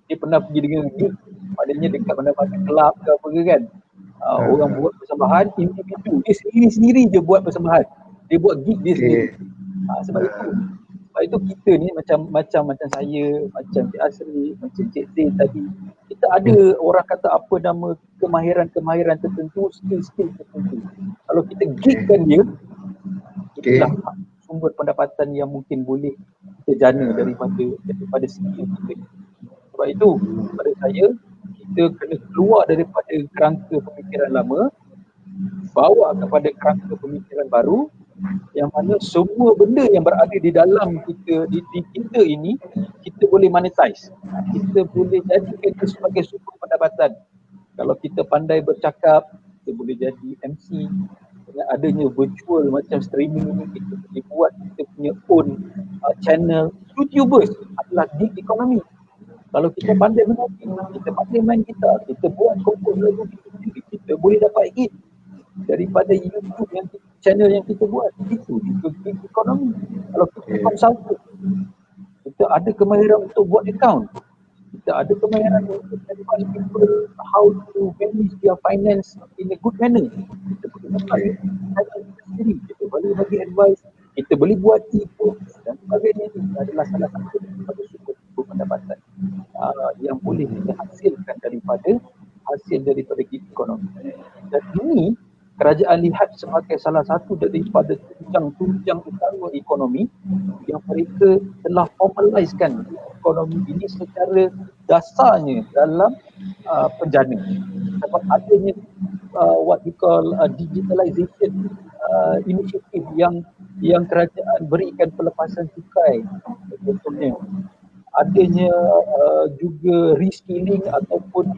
S3: dia pernah pergi dengan gig, maknanya dekat mana-mana kelab ke apa ke kan, orang buat persembahan individu, dia sendiri je buat persembahan, dia buat gig dia sendiri. Sebab itu kita ni macam saya, macam Cik Asri, macam Cik Zain tadi, kita ada orang kata apa nama kemahiran tertentu, skill tertentu. Kalau kita gigkan dia, itulah sumber pendapatan yang mungkin boleh kita jana daripada skill kita. Sebab itu pada saya, kita kena keluar daripada kerangka pemikiran lama, bawa kepada kerangka pemikiran baru, yang mana semua benda yang berada di dalam kita, di kita ini, kita boleh monetize. Kita boleh jadikan itu sebagai sumber pendapatan. Kalau kita pandai bercakap, kita boleh jadi MC. Dengan adanya virtual macam streaming ini, kita boleh buat kita punya own channel. YouTubers adalah gig ekonomi. Kalau kita pandai menyanyi, kita pandai main gitar, kita buat kompos lagu kita boleh dapat hit daripada YouTube yang channel yang kita buat. Itu gig ekonomi. Kalau kita consultant, kita ada kemahiran untuk buat account, kita ada kemahiran untuk advise people how to manage their finance in a good manner, kita boleh dapat sendiri, kita boleh bagi advice, kita boleh buat e-books dan sebagainya. Ini adalah salah satu daripada sumber pendapatan yang boleh kita hasilkan daripada gig ekonomi. Dan ini kerajaan lihat sebagai salah satu daripada tunjang utama ekonomi yang mereka telah formalisekan ekonomi ini secara dasarnya dalam penjana. Sebab adanya what we call digitalization initiative yang kerajaan berikan pelepasan cukai, contohnya adanya juga reskilling ataupun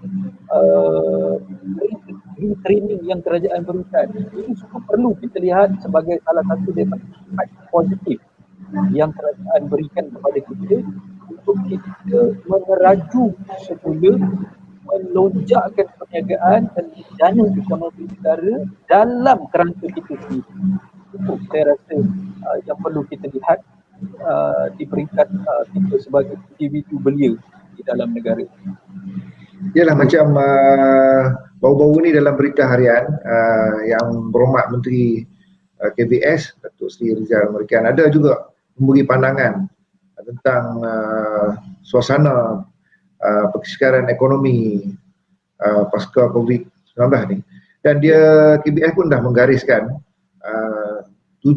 S3: retraining yang kerajaan berikan. Ini semua perlu kita lihat sebagai salah satu daripada impact positif yang kerajaan berikan kepada kita untuk kita mengeraju semula melonjakkan perniagaan dan dana ekonomi negara dalam kerangka kita sendiri. Itu saya rasa yang perlu kita lihat di peringkat kita sebagai individu belia di dalam negara.
S1: Yalah, macam baru-baru ni dalam berita harian yang berhormat Menteri KBS Datuk Seri Rizal Merican ada juga memberi pandangan tentang suasana persekitaran ekonomi pasca COVID-19 ni, dan dia KBS pun dah menggariskan 7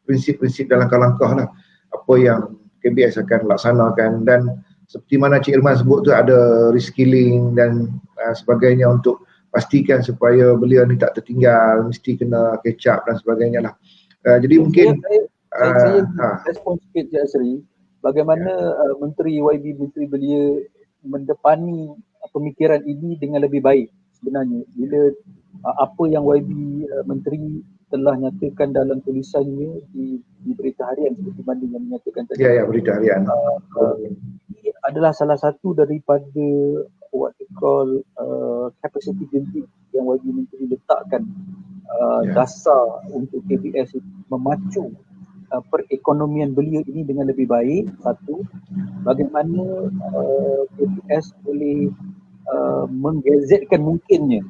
S1: prinsip-prinsip dan langkah-langkah lah apa yang KBS akan laksanakan, dan seperti mana Cik Irman sebut tu ada reskilling dan sebagainya untuk pastikan supaya belia ni tak tertinggal, mesti kena catch up dan sebagainya lah. Jadi mungkin
S3: saya respon sikit Cik Asri, bagaimana Menteri YB, Menteri Belia mendepani pemikiran ini dengan lebih baik sebenarnya bila apa yang YB Menteri telah nyatakan dalam tulisannya di berita harian seperti mana yang menyatakan tadi.
S1: Ya, berita harian.
S3: Ini adalah salah satu daripada what we call capacity building yang YB Menteri letakkan dasar untuk KBS memacu perekonomian belia ini dengan lebih baik. Satu, bagaimana KBS boleh menggazetkan mungkinnya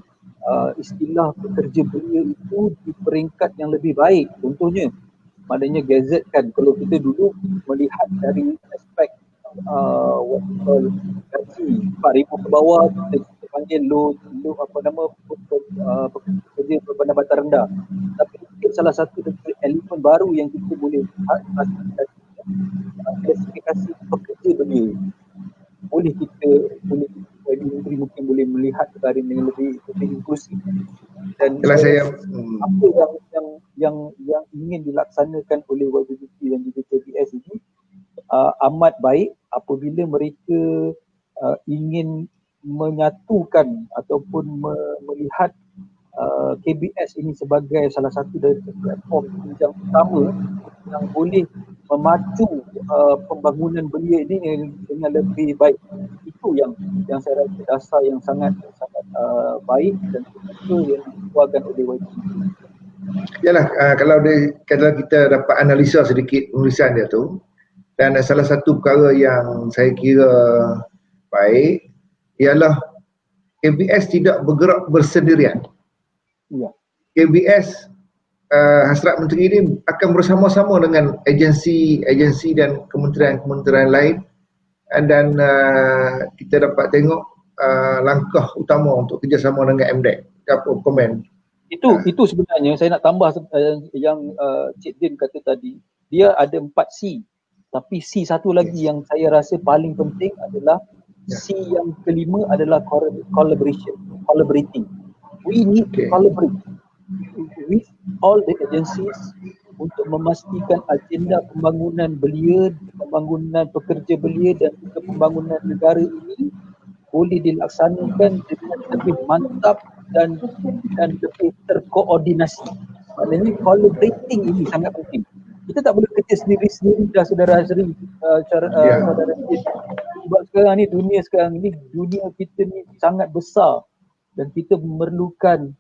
S3: istilah pekerja belia itu di peringkat yang lebih baik. Contohnya, maknanya gazetkan, kalau kita dulu melihat dari aspek what we call gaji 4,000 ke bawah, kita panggil low apa nama pekerja berpendapatan rendah. Tapi mungkin salah satu dari elemen baru yang kita boleh lihat klasifikasi pekerja belia. Boleh Menteri mungkin boleh melihat perkara ini lebih inklusif, dan apa yang ingin dilaksanakan oleh YBBP dan juga KBS ini amat baik apabila mereka ingin menyatukan ataupun melihat KBS ini sebagai salah satu dari platform yang utama yang boleh memacu pembangunan belia ini dengan lebih baik. Itu yang saya rasa dasar yang sangat baik dan itu yang dikeluarkan oleh YB.
S1: Yalah, kalau kita dapat analisa sedikit penulisan dia tu, dan salah satu perkara yang saya kira baik ialah KBS tidak bergerak bersendirian.
S3: Ya.
S1: KBS Hasrat Menteri ini akan bersama-sama dengan agensi dan kementerian lain, dan kita dapat tengok langkah utama untuk kerjasama dengan MDEC. Apa komen?
S3: Itu sebenarnya saya nak tambah yang Cik Din kata tadi. Dia ada 4 C. Tapi C satu lagi yang saya rasa paling penting adalah C yang kelima adalah collaborating. We need to collaborate with all the agencies untuk memastikan agenda pembangunan belia, pembangunan pekerja belia dan juga pembangunan negara ini boleh dilaksanakan dengan lebih mantap dan lebih terkoordinasi. Maknanya collaborating ini sangat penting. Kita tak boleh kerja sendiri-sendiri dah, saudara Azri, saudara Azri. Sebab sekarang ni dunia kita ni sangat besar dan kita memerlukan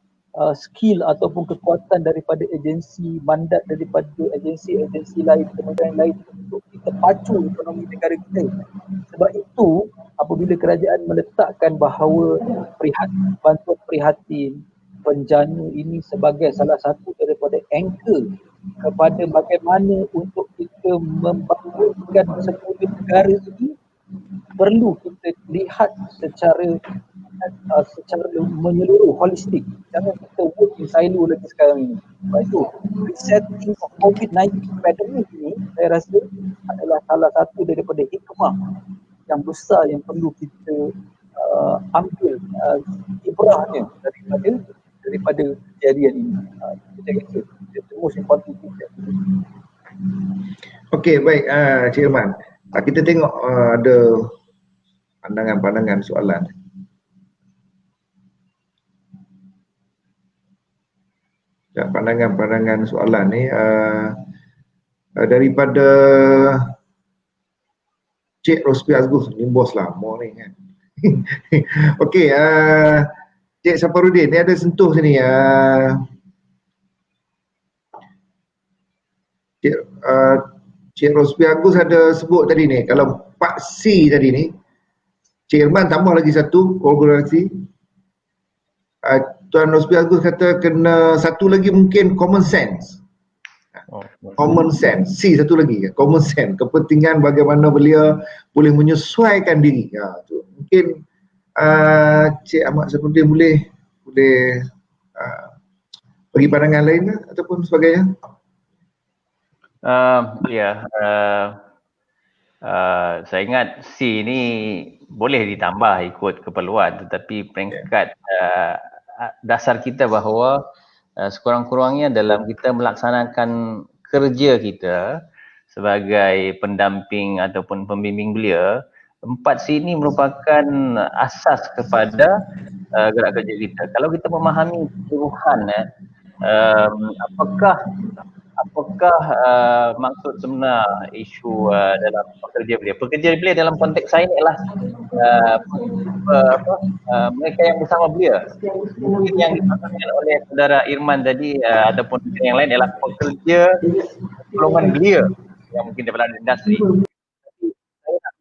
S3: skill ataupun kekuatan daripada agensi, mandat daripada agensi lain, kementerian lain untuk kita pacu ekonomi negara kita. Sebab itu apabila kerajaan meletakkan bahawa bantuan prihatin penjana ini sebagai salah satu daripada anchor kepada bagaimana untuk kita membangunkan semula negara ini, perlu kita lihat secara secara menyeluruh, holistik. Jangan kita work in silo lagi sekarang ini. Sebab itu, resetting of COVID-19 pandemic ini, saya rasa adalah salah satu daripada hikmah yang besar yang perlu kita ambil ibrahnya daripada kejadian ini. Saya rasa the most important thing.
S1: Okey, baik Cik Irman. Kita tengok ada pandangan-pandangan soalan. Pandangan-pandangan soalan ni daripada Cik Rospi Azgus, ni bos lama ni kan. Okey, Cik Safarudin, ni ada sentuh sini. Cik Rospi Agus ada sebut tadi ni, kalau Pak C tadi ni, Cik Irman tambah lagi satu kolaborasi. Tuan Rospi Agus kata kena satu lagi mungkin common sense. Common sense. C satu lagi, common sense. Kepentingan bagaimana beliau boleh menyesuaikan diri. Tu. Mungkin Cik Ahmad Safarudin boleh bagi pandangan lain ataupun sebagainya.
S2: Saya ingat C ni boleh ditambah ikut keperluan, tetapi peringkat dasar kita bahawa sekurang-kurangnya dalam kita melaksanakan kerja kita sebagai pendamping ataupun pembimbing belia, 4C ini merupakan asas kepada gerak kerja kita. Kalau kita memahami keseluruhan apakah maksud sebenar isu dalam pekerja belia dalam konteks saya ni adalah mereka yang bersama belia. Mungkin yang dimaksudkan oleh saudara Irman tadi ataupun yang lain adalah pekerja golongan belia yang mungkin daripada industri. Saya nak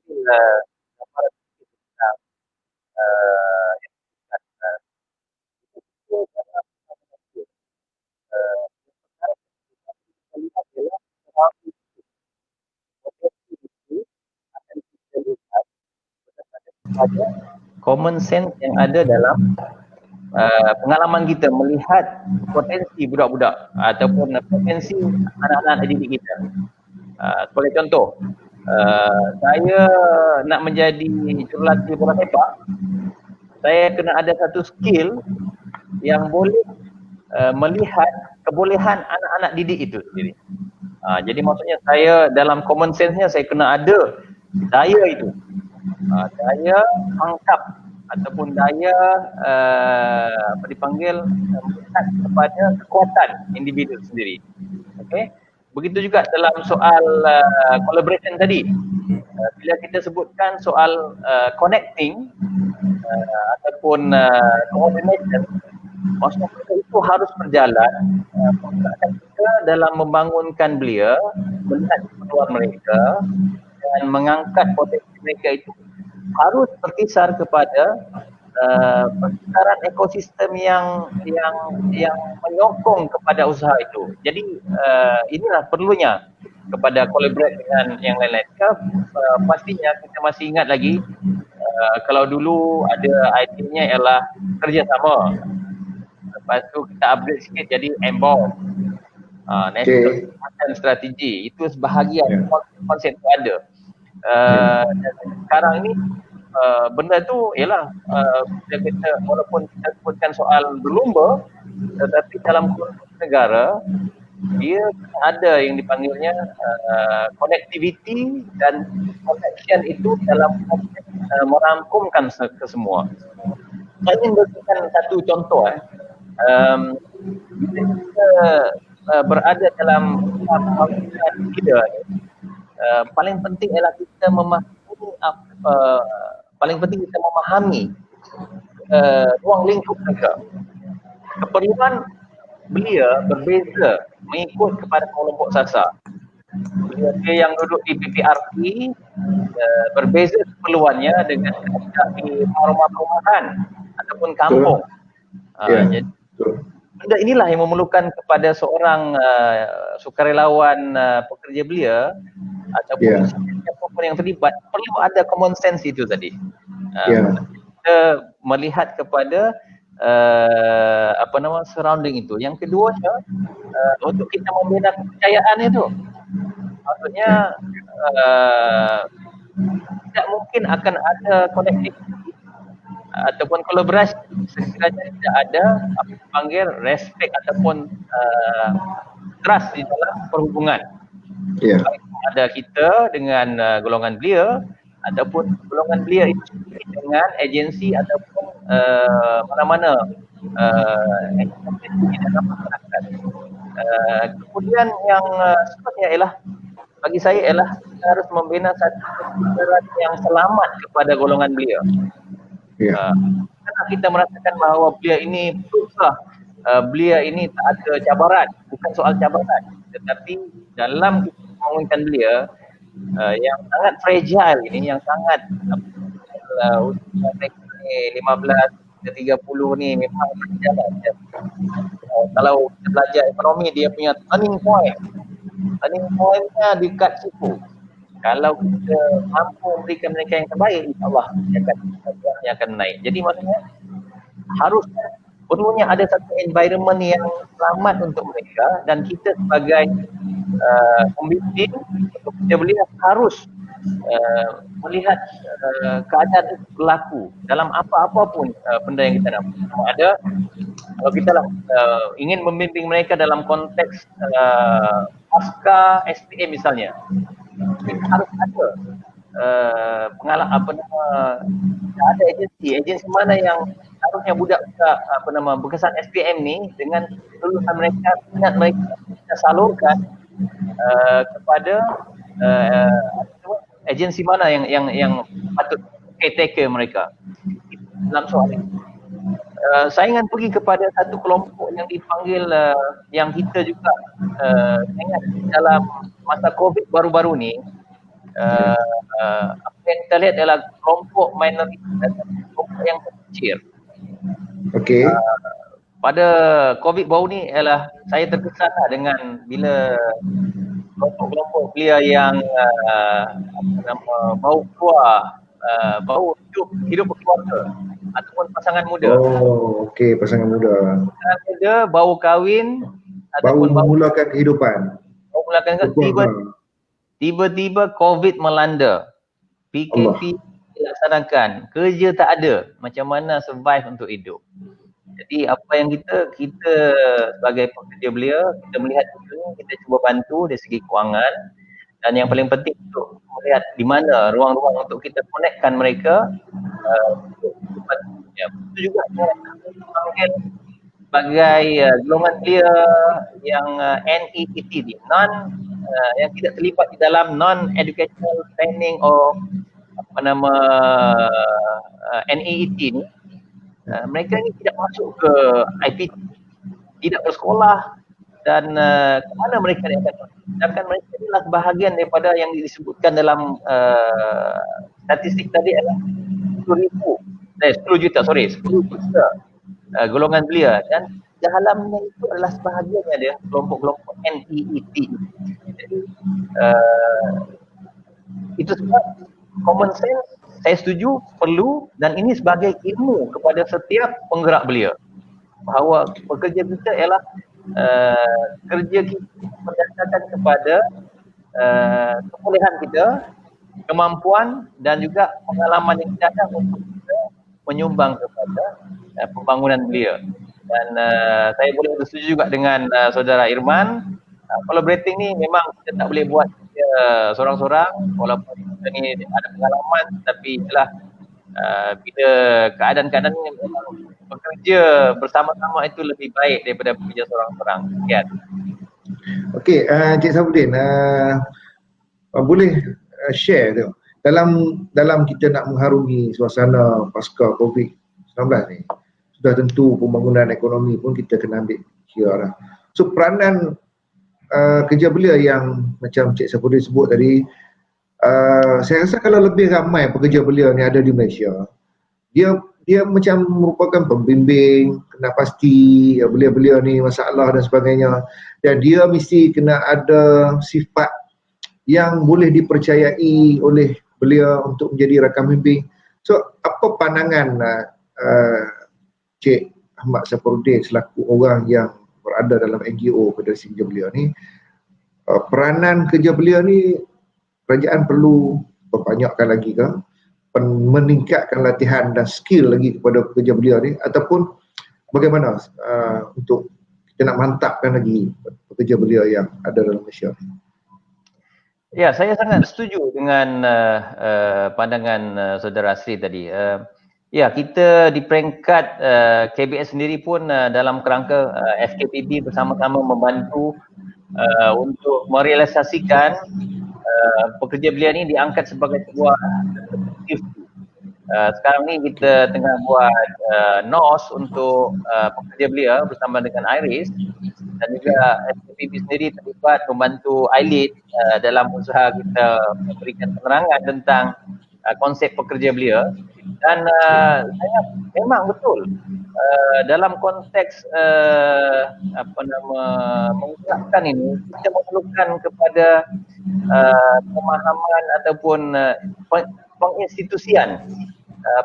S2: common sense yang ada dalam pengalaman kita melihat potensi budak-budak ataupun potensi anak-anak didik kita. Sebagai contoh, saya nak menjadi jurulatih bola sepak, saya kena ada satu skill yang boleh melihat kebolehan anak-anak didik itu sendiri. Jadi maksudnya saya dalam common sense-nya saya kena ada daya itu. Daya tangkap ataupun daya melihat kepada kekuatan individu sendiri. Okey. Begitu juga dalam soal collaboration tadi. Bila kita sebutkan soal connecting ataupun coordination, maksudnya itu harus berjalan. Kita dalam membangunkan belia, melihat keperluan mereka dan mengangkat potensi mereka itu harus berkisar kepada perkisaaran ekosistem yang menyokong kepada usaha itu. Jadi inilah perlunya kepada collaborate dengan yang lain-lain. Pastinya kita masih ingat lagi kalau dulu ada idenya ialah kerjasama. Lepas tu kita upgrade sikit jadi MBOS, National Strategi. Itu sebahagian konsep itu ada. Sekarang ini benda tu ialah kita walaupun kita sebutkan soal berlumba, tetapi dalam konteks negara dia ada yang dipanggilnya connectivity dan connection itu dalam konteks merangkumkan kesemua. Saya ingin berikan satu contoh. Bila kita berada dalam pembangunan kita, paling penting ialah kita memahami ruang lingkup mereka. Keperluan belia berbeza mengikut kepada kelompok sasar. Belia yang duduk di PPRT berbeza keperluannya dengan di rumah perumahan ataupun kampung. Jadi benda inilah yang memerlukan kepada seorang sukarelawan pekerja belia ataupun siapapun yang terlibat, perlu ada common sense itu tadi. kita melihat kepada surrounding itu. Yang keduanya untuk kita membina kepercayaan itu. Maksudnya tidak mungkin akan ada connectivity ataupun kolaborasi sekiranya tidak ada apa dipanggil respect ataupun trust di dalam perhubungan. Baik ada kita dengan golongan belia ataupun golongan belia itu dengan agensi ataupun mana-mana agensi dalam masyarakat. Kemudian yang seterusnya ialah bagi saya ialah kita harus membina satu kesadaran yang selamat kepada golongan belia. Karena kita merasakan bahawa belia ini betul-betul belia ini tak ada cabaran, bukan soal cabaran, tetapi dalam kita membangunkan belia yang sangat fragile ini, yang sangat usia mereka ni 15 ke 30 ni memang berjalan. Kalau kita belajar ekonomi, dia punya turning point-nya dekat situ. Kalau kita mampu memberikan mereka yang terbaik, insyaAllah dia akan naik. Jadi maksudnya harus perlunya ada satu environment yang selamat untuk mereka, dan kita sebagai pembimbing untuk kita melihat harus melihat keadaan itu berlaku dalam apa-apa pun benda yang kita nak. Ada kalau kita ingin membimbing mereka dalam konteks pasca SPM misalnya, kita harus ada ada agensi mana yang harusnya budak-budak berkesan SPM ni dengan lulusan mereka, minat mereka kita salurkan kepada agensi mana yang patut caretaker mereka dalam soal ini. Saya ingin pergi kepada satu kelompok yang dipanggil yang kita juga ingat dalam masa COVID baru-baru ni, apa yang kita lihat adalah kelompok minoritas dan kelompok yang kecil. Pada COVID baru ni ialah saya terkesan dengan bila kelompok-kelompok belia yang bau keluar, bau hidup berkeluarga ataupun pasangan muda.
S1: Pasangan muda.
S2: Pasangan muda, bau kahwin ataupun
S1: bau memulakan kehidupan. Tiba-tiba COVID melanda. PKP dilaksanakan, kerja tak ada, macam mana survive untuk hidup. Jadi apa yang kita sebagai pekerja belia, kita melihat itu, kita cuba bantu dari segi kewangan, dan yang paling penting untuk melihat di mana ruang-ruang untuk kita connectkan mereka untuk bantunya. Itu juga saya panggil sebagai golongan belia yang NEET ni, yang tidak terlibat di dalam non-educational training or NEET ni. Mereka ni tidak masuk ke IPT, tidak bersekolah, dan ke mana mereka ni akan, sedangkan mereka adalah bahagian daripada yang disebutkan dalam statistik tadi adalah 10 juta golongan belia, dan dalamnya itu adalah sebahagiannya dia kelompok-kelompok NEET. Jadi itu sebab common sense saya setuju perlu, dan ini sebagai ilmu kepada setiap penggerak belia bahawa pekerja kita ialah kerja kita berdasarkan kepada kebolehan kita, kemampuan dan juga pengalaman yang kita ada untuk kita menyumbang kepada pembangunan belia. Dan saya boleh bersetuju juga dengan saudara Irman, collaborating ni memang kita tak boleh buat seorang-seorang, walaupun kita ni ada pengalaman, tapi itulah bila keadaan-keadaan ni memang bekerja bersama-sama itu lebih baik daripada bekerja seorang-seorang. Sekian. Okey, Cik Sabudin, boleh share tu dalam kita nak mengharungi suasana pasca COVID-19 ni, sudah tentu pembangunan ekonomi pun kita kena ambil kira lah. So peranan kerja belia yang macam Cik Sabudin sebut tadi, saya rasa kalau lebih ramai pekerja belia ni ada di Malaysia, dia macam merupakan pembimbing, kena pasti belia-belia ni masalah dan sebagainya, dan dia mesti kena ada sifat yang boleh dipercayai oleh belia untuk menjadi rakan bimbing. So apa pandangan Cik Ahmad Safarudin selaku orang yang berada dalam NGO Federasi Kerja Belia ni, peranan kerja belia ni kerajaan perlu perbanyakkan lagi ke, meningkatkan latihan dan skill lagi kepada pekerja belia ni, ataupun bagaimana untuk kita nak mantapkan lagi pekerja belia yang ada dalam Malaysia?
S2: Ya, saya sangat setuju dengan pandangan Saudara Asri tadi. Ya, kita di peringkat KBS sendiri pun dalam kerangka FKPB bersama-sama membantu untuk merealisasikan pekerja belia ni diangkat sebagai sebuah aktiviti. Sekarang ni kita tengah buat NOS untuk pekerja belia bersama dengan IRIS, dan juga FKPB sendiri terlibat membantu ILIT dalam usaha kita memberikan penerangan tentang konsep pekerja belia. Dan saya memang betul dalam konteks mengungkapkan ini, kita memerlukan kepada pemahaman ataupun penginstitusian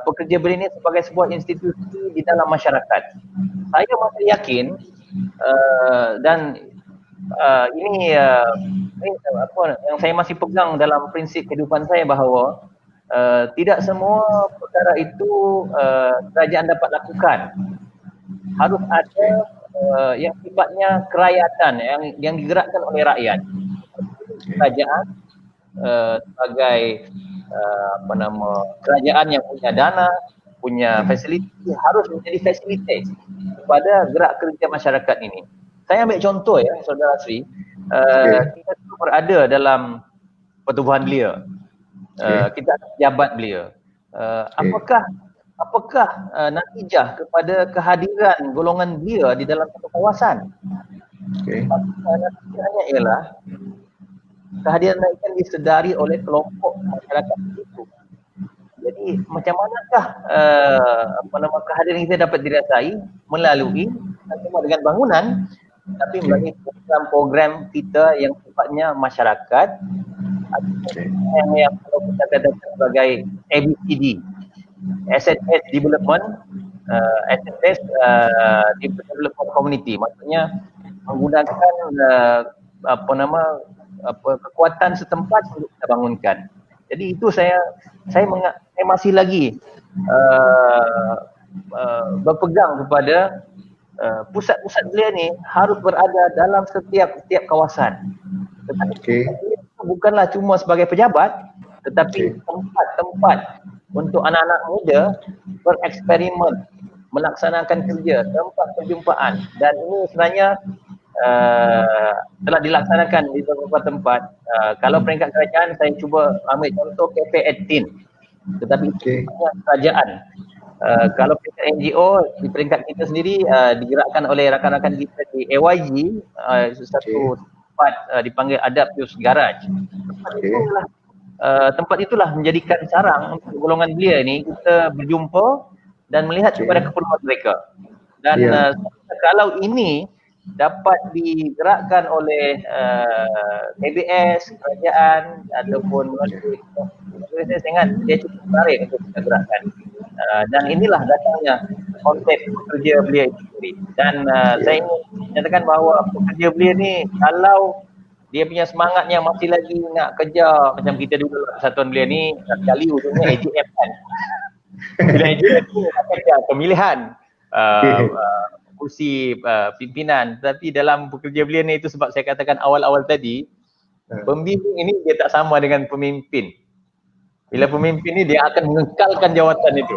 S2: pekerja belia ini sebagai sebuah institusi di dalam masyarakat. Saya masih yakin dan ini apa yang saya masih pegang dalam prinsip kehidupan saya, bahawa tidak semua perkara itu kerajaan dapat lakukan. Harus ada yang sifatnya kerakyatan, yang digerakkan oleh rakyat. Kerajaan sebagai kerajaan yang punya dana, punya fasiliti, harus menjadi fasilitas kepada gerak kerja masyarakat ini. Saya ambil contoh ya, Saudara Sri, kita tu berada dalam pertubuhan belia. Kita ada pejabat belia. Apakah natijah kepada kehadiran golongan belia di dalam satu kawasan? Natijahnya ialah kehadiran mereka disedari oleh kelompok masyarakat itu. Jadi macam manakah kehadiran kita dapat dirasai melalui cuma dengan bangunan, tapi melalui program-program kita yang sifatnya masyarakat, yang kalau kita katakan sebagai ABCD, Asset Development, Asset Development Community, maksudnya menggunakan kekuatan setempat untuk kita bangunkan. Jadi itu saya masih lagi berpegang kepada pusat-pusat belia ni harus berada dalam setiap kawasan. Tetapi bukanlah cuma sebagai pejabat, tetapi tempat-tempat untuk anak-anak muda bereksperimen, melaksanakan kerja, tempat perjumpaan. Dan ini sebenarnya telah dilaksanakan di beberapa tempat. Kalau peringkat kerajaan, saya cuba ambil contoh Cafe 18, tetapi kerajaan. Kalau peringkat NGO, di peringkat kita sendiri digerakkan oleh rakan-rakan kita di AYG, satu tempat dipanggil Adaptius Garage. Tempat itulah menjadikan sarang untuk golongan belia ini kita berjumpa dan melihat kepada keperluan mereka. Dan kalau ini dapat digerakkan oleh KBS, kerajaan ataupun saya ingat dia cukup menarik untuk kita gerakkan. Dan inilah datangnya konsep pekerja belia itu sendiri. Dan saya ingin menyatakan bahawa pekerja belia ni, kalau dia punya semangatnya masih lagi nak kerja macam kita dulu Persatuan Belia ni, sekali ujungnya AGM kan. Bila AGM ni ada pemilihan kursi pimpinan, tapi dalam pekerja belia ni itu, sebab saya katakan awal-awal tadi, pembimbing ini dia tak sama dengan pemimpin. Bila pemimpin ni dia akan mengekalkan jawatan itu.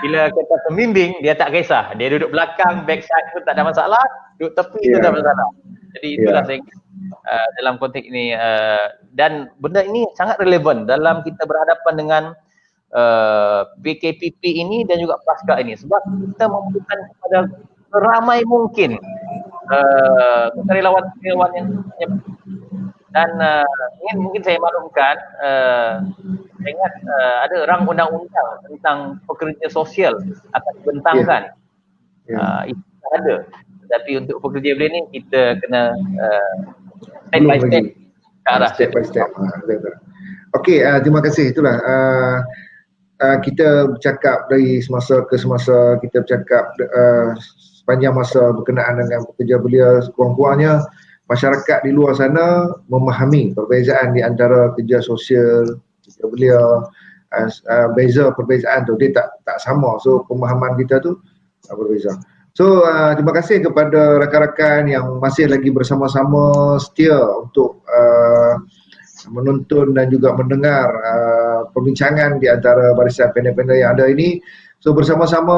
S2: Bila kata pembimbing, dia tak kisah, dia duduk belakang, backside pun tak ada masalah, duduk tepi tu tak ada masalah. Jadi itulah saya dalam konteks ini, dan benda ini sangat relevan dalam kita berhadapan dengan PKPP ini dan juga pasca ini, sebab kita memerlukan kepada seramai mungkin karyawan-karyawan yang dan ingin mungkin saya maklumkan, saya ingat ada rang undang-undang tentang pekerja sosial akan dibentangkan. Itu ada, tapi untuk pekerja belia ni kita kena step by step ke arah
S1: step by step. Okey, terima kasih. Itulah kita bercakap dari semasa ke semasa, kita bercakap sepanjang masa berkenaan dengan pekerja belia. Sekurang-kurangnya masyarakat di luar sana memahami perbezaan di antara kerja sosial, kerja belia, perbezaan tu dia tak sama. So pemahaman kita tu berbeza. So terima kasih kepada rakan-rakan yang masih lagi bersama-sama setia untuk menonton dan juga mendengar perbincangan di antara barisan panel-panel yang ada ini. So bersama-sama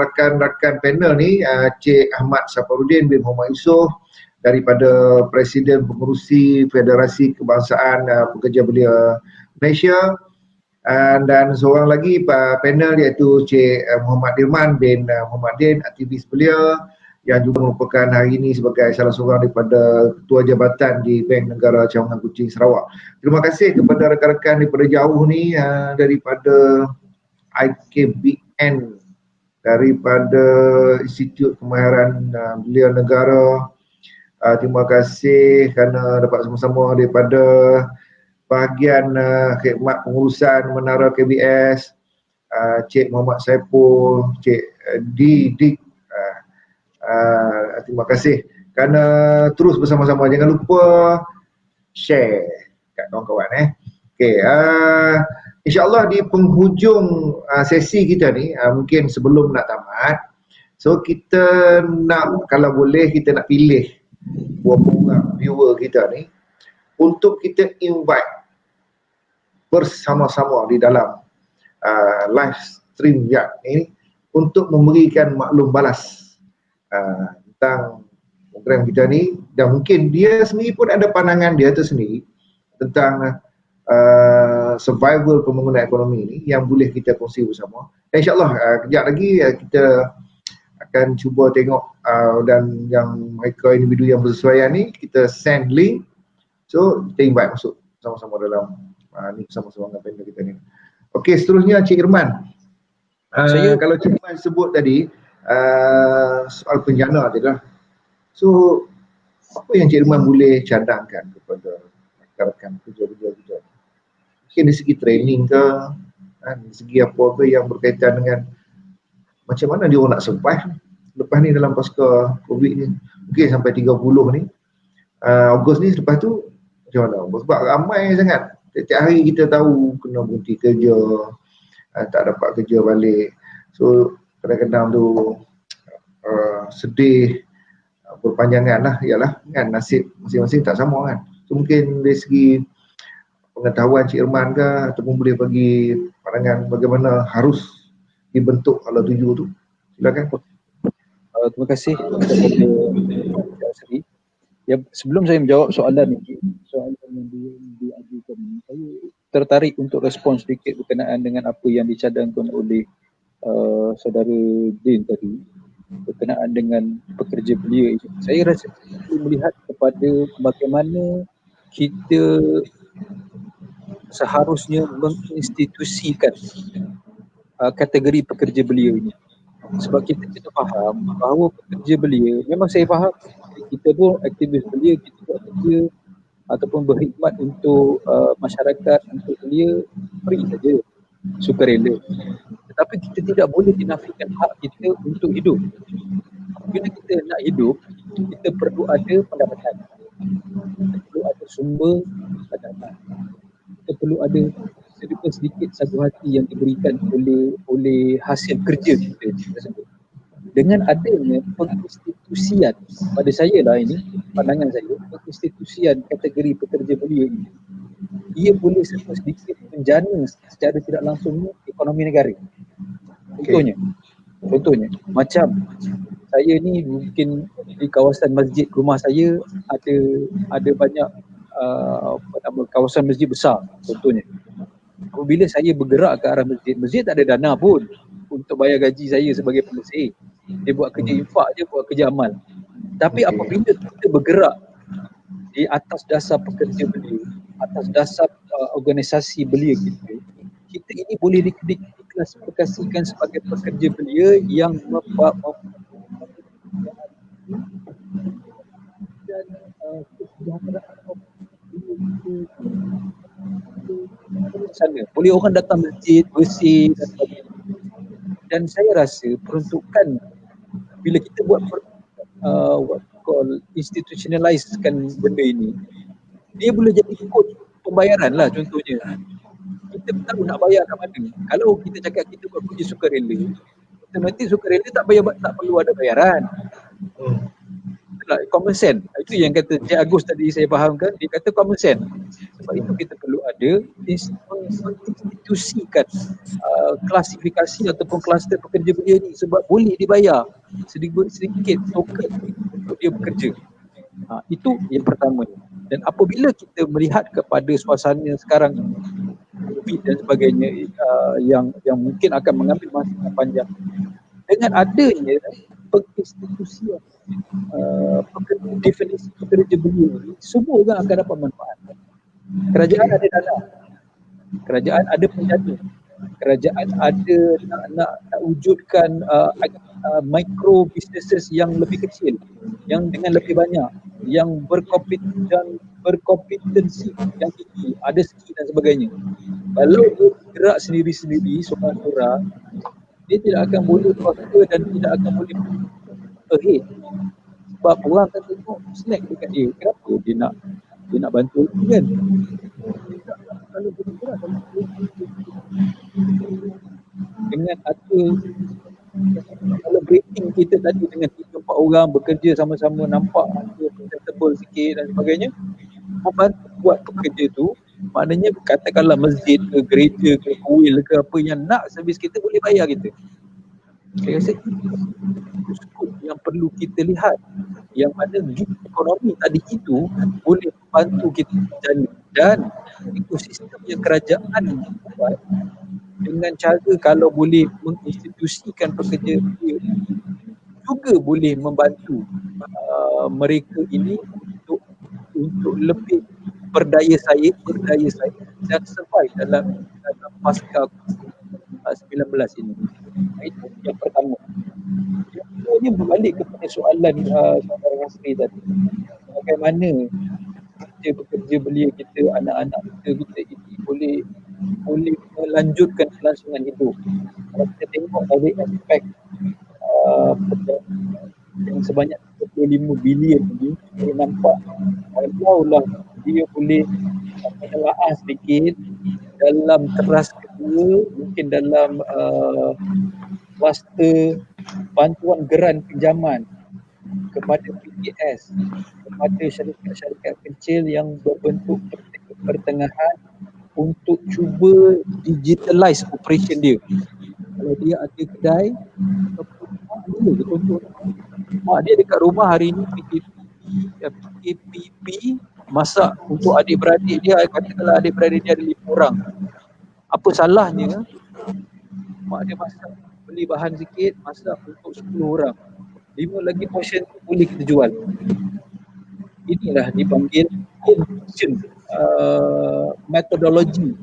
S1: rakan-rakan panel ni, Cik Ahmad Safarudin bin Muhammad Yusof daripada Presiden Pengerusi Federasi Kebangsaan Pekerja Belia Malaysia, dan seorang lagi panel iaitu Cik Muhammad Dirman bin Muhammad Din, aktivis belia yang juga merupakan hari ini sebagai salah seorang daripada Ketua Jabatan di Bank Negara Cawangan Kuching Sarawak. Terima kasih kepada rakan-rakan daripada jauh ni, daripada IKBN, daripada Institut Kemahiran Belia Negara. Terima kasih kerana dapat sama-sama daripada bahagian khidmat pengurusan Menara KBS, Cik Muhammad Saipul, Cik Dik. Terima kasih kerana terus bersama-sama. Jangan lupa share kat kawan-kawan. Okay, InsyaAllah di penghujung sesi kita ni, mungkin sebelum nak tamat, so kita nak, kalau boleh kita nak pilih beberapa orang viewer kita ni untuk kita invite bersama-sama di dalam live stream yang ni untuk memberikan maklum balas tentang program kita ni, dan mungkin dia sendiri pun ada pandangan dia tersendiri tentang survival pembangunan ekonomi ni yang boleh kita kongsi bersama. InsyaAllah kejap lagi kita akan cuba tengok dan yang mereka individu yang bersesuaian ni kita send link, so kita invite masuk sama-sama dalam ni bersama-sama dengan panel kita ni. Okey, seterusnya Cik Irman. Kalau Cik Irman sebut tadi soal penjana tadi lah. So apa yang Cik Irman boleh cadangkan kepada rakan-rakan kerja-kerja kita? Mungkin dari segi training ke, dari segi apa ke yang berkaitan dengan macam mana dia orang nak survive lepas ni dalam pasca COVID ni. Mungkin sampai 30 ni, Ogos ni, lepas tu macam mana? Sebab ramai sangat. Setiap hari kita tahu kena berhenti kerja, tak dapat kerja balik. So kadang-kadang tu sedih, berpanjangan lah, ialah kan nasib masing-masing tak sama kan. So mungkin dari segi pengetahuan Cik Irman ke, ataupun boleh bagi pandangan bagaimana harus dibentuk ala tuju tu, silakan.
S3: Terima kasih kepada Pak Seri. Ya, sebelum saya menjawab soalan yang diajukan ini, saya tertarik untuk respon sedikit berkenaan dengan apa yang dicadangkan oleh saudara Din tadi berkenaan dengan pekerja belia ini. Saya rasa perlu melihat kepada bagaimana kita seharusnya menginstitusikan kategori pekerja belia ini. Sebab kita kena faham bahawa pekerja belia, memang saya faham kita pun aktivis belia, kita buat kerja ataupun berkhidmat untuk masyarakat, untuk belia free saja, sukarela. Tetapi kita tidak boleh dinafikan hak kita untuk hidup. Bila kita nak hidup, kita perlu ada pendapatan, kita perlu ada sumber pendapatan, kita perlu ada sedikit sagu hati yang diberikan oleh hasil kerja kita tersebut. Dengan adanya penginstitusian, pada saya lah ini, pandangan saya, penginstitusian kategori pekerja belia ini, ia boleh sedikit menjana secara tidak langsung ekonomi negara. Contohnya, macam saya ni mungkin di kawasan masjid rumah saya ada banyak kawasan masjid besar contohnya. Apabila saya bergerak ke arah masjid tak ada dana pun untuk bayar gaji saya sebagai pengurus. Dia buat kerja infak je, buat kerja amal. Tapi apabila kita bergerak di atas dasar pekerja belia, atas dasar organisasi belia kita ini boleh diklasifikasikan sebagai pekerja belia yang dan kesejahteraan sana. Boleh orang datang masjid, bersih dan sebagainya. Dan saya rasa peruntukan bila kita buat what call institutionalizekan benda ini, dia boleh jadi kod pembayaran lah contohnya. Kita tahu nak bayar kat mana. Kalau kita cakap kita buat kerja sukarela, otomatik sukarela tak perlu ada bayaran. Common sense. Itu yang kata Cik Agus tadi saya fahamkan, dia kata common sense. Sebab itu kita perlu ada institusikan klasifikasi ataupun kluster pekerja belia ni, sebab boleh dibayar sedikit token untuk dia bekerja. Itu yang pertama. Dan apabila kita melihat kepada suasana sekarang COVID dan sebagainya yang mungkin akan mengambil masa yang panjang, dengan adanya penginstitusian definisi pekerja belia ni, semua orang akan dapat manfaat. Kerajaan ada dana, kerajaan ada penjana, kerajaan ada nak wujudkan micro businesses yang lebih kecil, yang dengan lebih banyak, yang berkompetensi yang tinggi, ada skill dan sebagainya. Kalau dia gerak sendiri-sendiri seorang-seorang, dia tidak akan boleh prosper dan tidak akan boleh ahead. Sebab orang akan tengok snack dekat dia, kenapa dia nak bantu kan? Kalau dia gerak dengan ada celebrating kita tadi dengan 3-4 orang bekerja sama-sama, nampak ada presentable sikit dan sebagainya, membantu buat pekerja tu. Maknanya katakanlah masjid ke gereja ke kuil ke apa yang nak servis kita boleh bayar kita. Saya rasa itu skop yang perlu kita lihat, yang mana gig ekonomi tadi itu boleh membantu kita berjaya, dan ekosistem yang kerajaan buat dengan cara kalau boleh menginstitusikan pekerja juga boleh membantu mereka ini untuk lebih berdaya saing dan survive dalam pasca 19 ini. Itu yang pertama. Yang keduanya berbalik kepada soalan saudara Nasri tadi, bagaimana pekerja belia kita, anak-anak kita ini boleh melanjutkan kelangsungan hidup. Kalau kita tengok dari aspek yang sebanyak 35 bilion ini, kita nampak kalaulah dia boleh menelaah sedikit dalam teras kedua, mungkin dalam kluster bantuan geran pinjaman kepada PKS, kepada syarikat-syarikat kecil yang berbentuk pertengahan untuk cuba digitalize operation dia. Kalau dia ada kedai, mak dia dekat rumah hari ni PKP masak untuk adik-beradik dia, katakanlah adik-beradik dia ada 5 orang. Apa salahnya mak dia masak, beli bahan sikit, masak untuk 10 orang. 5 lagi portion boleh kita jual. Inilah dipanggil innovation metodologi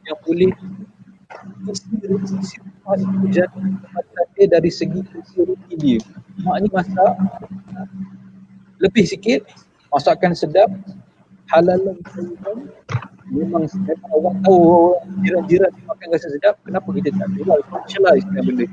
S3: yang boleh dari segi security dia. Mak ni masak lebih sikit, masakan sedap, halalan memang orang tahu, jiran-jiran makan rasa sedap, kenapa kita tak jual, commercialize benda.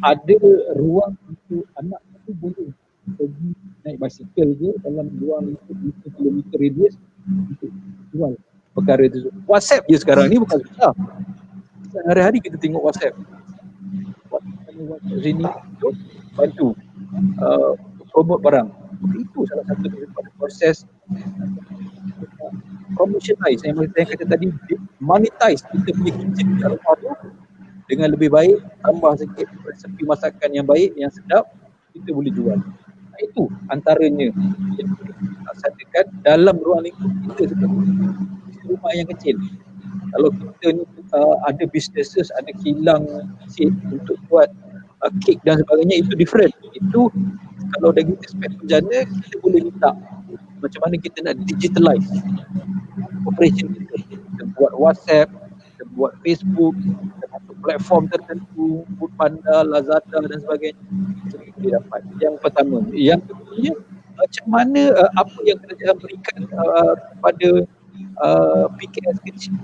S3: Ada ruang untuk anak itu boleh pergi naik basikal je dalam 2 km radius untuk jual perkara itu. WhatsApp je sekarang ni bukan susah. Hari-hari kita tengok WhatsApp sini untuk bantu promote barang. Itu salah satu daripada proses commercialize yang saya kata tadi, monetize kita punya kitchen kat rumah tu dengan lebih baik, tambah sikit resepi masakan yang baik, yang sedap, kita boleh jual. Itu antaranya yang kita laksanakan dalam ruang lingkup kita seperti rumah yang kecil. Kalau kita ni ada businesses, ada kilang kecil untuk buat kek dan sebagainya, itu different. Itu kalau dari aspek penjana, kita boleh minta macam mana kita nak digitalize operation kita. Kita buat WhatsApp, kita buat Facebook, kita masuk platform tertentu, Foodpanda, Lazada dan sebagainya. Kita dapat. Yang pertama. Yang kedua, macam mana apa yang kerajaan berikan kepada PKS kecil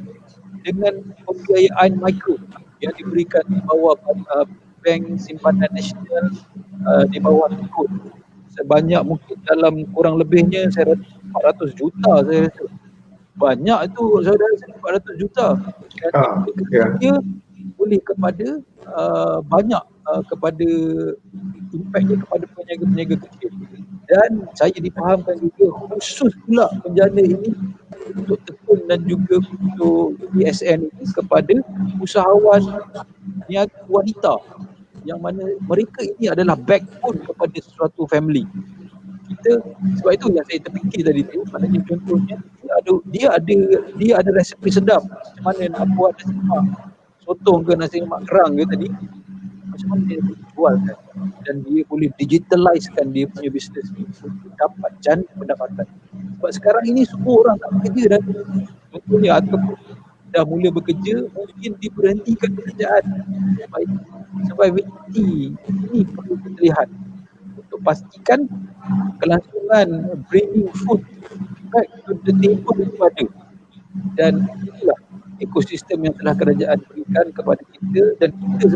S3: dengan pembiayaan mikro yang diberikan di bawah Bank Simpanan Nasional, di bawah Tekun, sebanyak mungkin dalam kurang lebihnya saya rasa 400 juta, saya rasa banyak itu saudara, 400 juta, dan dia boleh kepada banyak kepada impaknya kepada peniaga-peniaga kecil. Dan saya difahamkan juga khusus pula penjana ini untuk Tekun dan juga untuk PSN ini kepada usahawan niaga wanita, yang mana mereka ini adalah backbone kepada suatu family. Kita, sebab itu yang saya terfikir tadi tu, maknanya contohnya dia ada resepi sedap, macam mana nak buat nasi lemak sotong ke nasi lemak kerang ke tadi, macam mana dia boleh jualkan dan dia boleh digitalizekan dia punya bisnes ni untuk dapat jana pendapatan. Sebab sekarang ini semua orang tak bekerja dah, contohnya, ataupun dah mula bekerja, mungkin diberhentikan pekerjaan. Sebab ini perlu kita lihat untuk pastikan kelangsungan bringing food back to the table itu ada, dan itulah ekosistem yang telah kerajaan berikan kepada kita, dan kita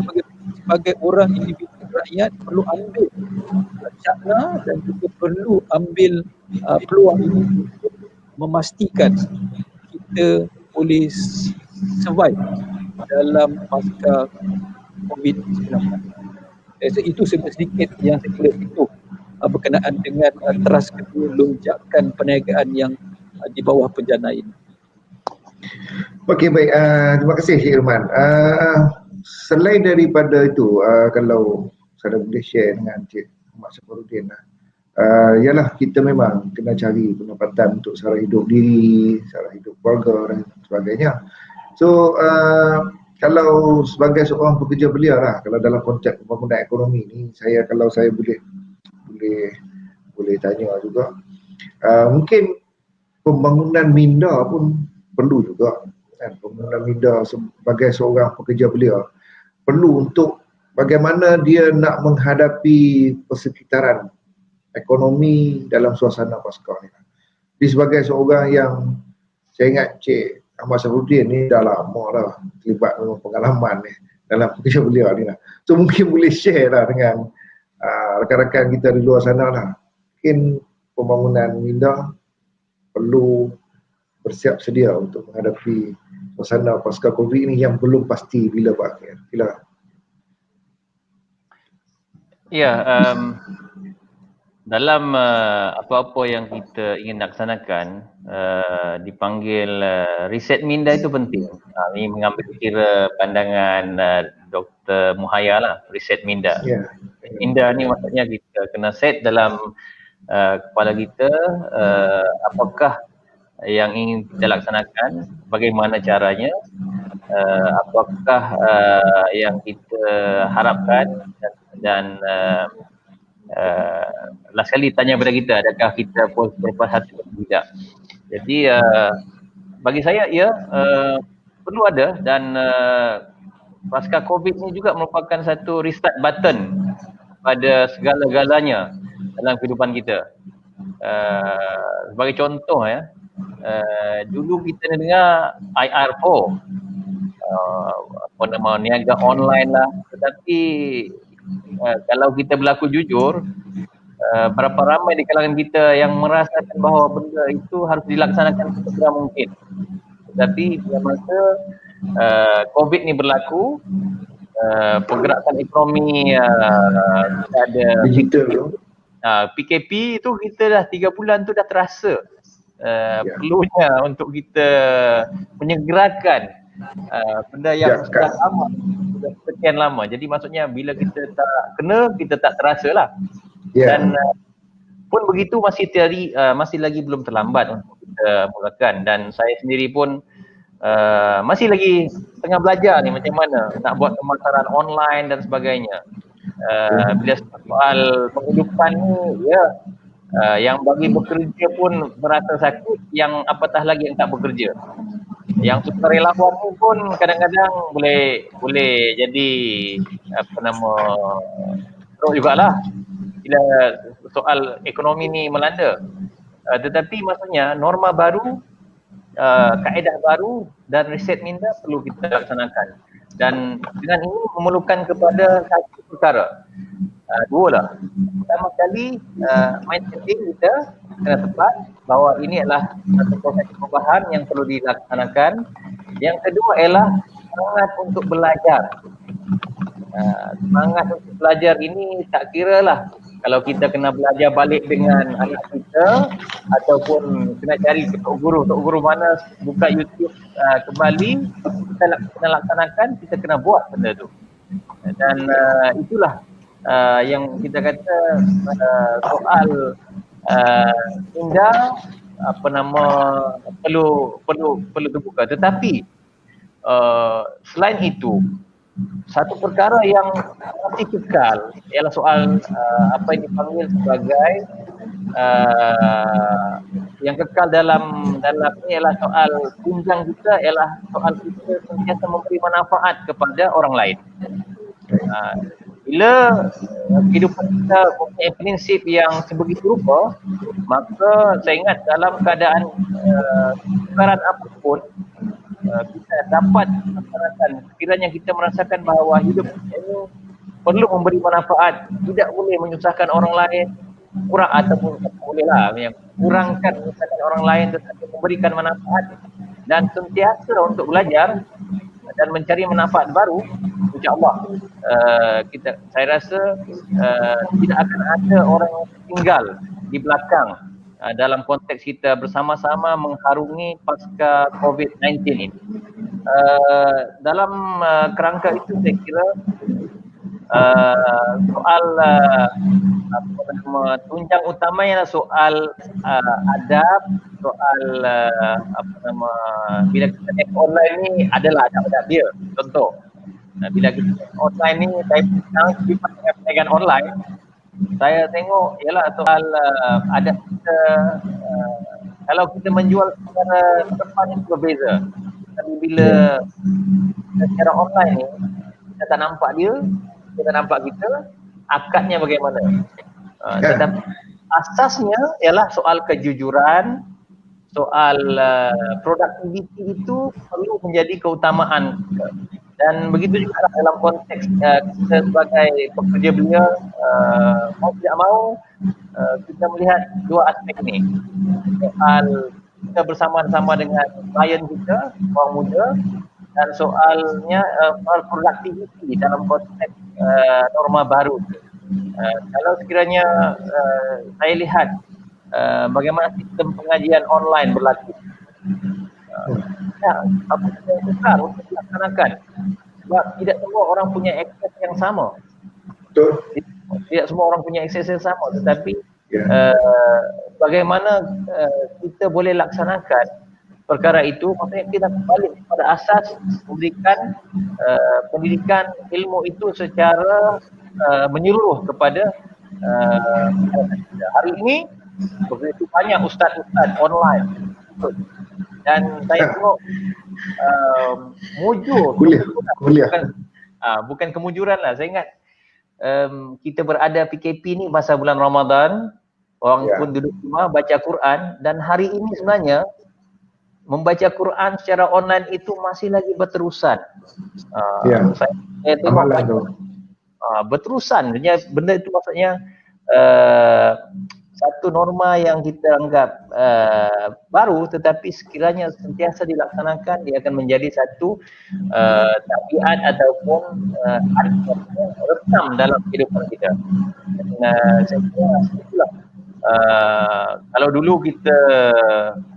S3: sebagai orang individu rakyat perlu ambil cakna dan juga perlu ambil peluang ini untuk memastikan kita boleh survive dalam pasca COVID-19. Itu sedikit yang saya kira itu berkenaan dengan teras kedua lonjakan perniagaan yang di bawah penjana ini.
S1: Okey, baik. Terima kasih Cik Irman. Selain daripada itu, kalau saya boleh share dengan Cik Muhammad Safarudin, ialah kita memang kena cari pendapatan untuk sara hidup diri, sara hidup keluarga dan sebagainya. So, kalau sebagai seorang pekerja belia lah, kalau dalam konteks pembangunan ekonomi ni, kalau saya boleh tanya juga, mungkin pembangunan minda pun perlu juga kan. Pembangunan minda sebagai seorang pekerja belia perlu untuk bagaimana dia nak menghadapi persekitaran ekonomi dalam suasana pasca ni. Jadi sebagai seorang yang, saya ingat Cik Ahmad Safarudin ni dah lama dah terlibat dengan pengalaman ni dalam pekerja belia ni lah. So mungkin boleh share lah dengan rakan-rakan kita di luar sana lah. Mungkin pembangunan minda perlu bersiap sedia untuk menghadapi suasana pasca COVID ni yang belum pasti bila berakhir. Silakan.
S2: Ya, dalam apa-apa yang kita ingin laksanakan, dipanggil riset minda itu penting. Ini mengambil kira pandangan Dr. Muhaya lah, riset minda. Minda ni maksudnya kita kena set dalam kepala kita apakah yang ingin kita laksanakan, bagaimana caranya, apakah yang kita harapkan, dan last kali tanya kepada kita, adakah kita berpuas hati atau tidak. Jadi bagi saya perlu ada, dan pasca COVID ni juga merupakan satu restart button pada segala-galanya dalam kehidupan kita. Sebagai contoh dulu kita dengar IR4, niaga online lah, tetapi kalau kita berlaku jujur, berapa ramai di kalangan kita yang merasakan bahawa benda itu harus dilaksanakan segera mungkin. Tetapi pada masa COVID ni berlaku, pergerakan ekonomi ada
S1: digital,
S2: PKP itu kita dah 3 bulan tu dah terasa perlunya untuk kita menyegerakan benda yang sudah lama, sudah sekian lama. Jadi maksudnya bila kita tak kena, kita tak terasa lah. Dan pun begitu masih lagi belum terlambat untuk kita mulakan. Dan saya sendiri pun masih lagi tengah belajar ni macam mana nak buat pemasaran online dan sebagainya. Bila soal penghidupan ni, yang bagi bekerja pun berasa sakit, yang apatah lagi yang tak bekerja. Yang sukarelawan ni pun kadang-kadang boleh jadi teruk jugalah bila soal ekonomi ni melanda. Tetapi maksudnya norma baru kaedah baru dan riset minda perlu kita laksanakan. Dan dengan ini memerlukan kepada satu perkara, dua lah. Pertama sekali, mindsetting kita kena tepat bahawa ini adalah satu proses perubahan yang perlu dilaksanakan. Yang kedua ialah semangat untuk belajar. Semangat untuk belajar ini tak kira lah kalau kita kena belajar balik dengan anak kita ataupun kena cari tok guru mana buka YouTube kembali, kita kena laksanakan, kita kena buat benda tu. Dan itulah yang kita kata soal minda perlu terbuka. Tetapi selain itu, satu perkara yang masih kekal ialah soal apa yang dipanggil sebagai yang kekal dalam ini ialah soal tunjang kita, ialah soal kita sentiasa memberi manfaat kepada orang lain. Bila kehidupan kita mempunyai prinsip yang sebegitu rupa, maka saya ingat dalam keadaan kesukaran apapun, kita dapat merasakan, sekiranya kita merasakan bahawa hidup ini perlu memberi manfaat, tidak boleh menyusahkan orang lain, kurang ataupun bolehlah yang kurangkan menyusahkan orang lain, tetapi memberikan manfaat dan sentiasa untuk belajar dan mencari manfaat baru, insya-Allah saya rasa tidak akan ada orang yang tertinggal di belakang dalam konteks kita bersama-sama mengharungi pasca COVID-19 ini. Dalam kerangka itu saya kira soal tunjang utamanya soal adab, soal bila kita tengok online ni adalah adab-adab dia. Contoh, bila kita online ni, saya sekarang perniagaan online, saya tengok ialah soal adab kita, kalau kita menjual secara depan itu berbeza. Tapi bila secara online ni, kita tak nampak dia, kita nampak kita, akadnya bagaimana. Tetapi asasnya ialah soal kejujuran, soal produktiviti itu perlu menjadi keutamaan. Dan begitu juga dalam konteks kita sebagai pekerja belia, mau tidak mau kita melihat dua aspek ni. Soal kita bersama-sama dengan klien kita, orang muda, dan soalnya soal produktiviti dalam konteks norma baru. Kalau sekiranya saya lihat bagaimana sistem pengajian online berlaku, apa yang besar untuk dilaksanakan, sebab tidak semua orang punya akses yang sama.
S1: Betul.
S2: Tidak semua orang punya akses yang sama, tetapi bagaimana kita boleh laksanakan perkara itu, maksudnya kita kembali pada asas memberikan pendidikan ilmu itu secara menyeluruh kepada hari ini begitu banyak ustaz-ustaz online, dan saya tengok mujur bukan kemujuran lah. Saya ingat kita berada PKP ni masa bulan Ramadan, orang pun duduk rumah baca Quran, dan hari ini sebenarnya membaca Quran secara online itu masih lagi berterusan. Saya tengok berterusan, benda itu maksudnya satu norma yang kita anggap baru, tetapi sekiranya sentiasa dilaksanakan, dia akan menjadi satu tabiat ataupun rekam dalam kehidupan kita. Dan saya kira itulah. Kalau dulu kita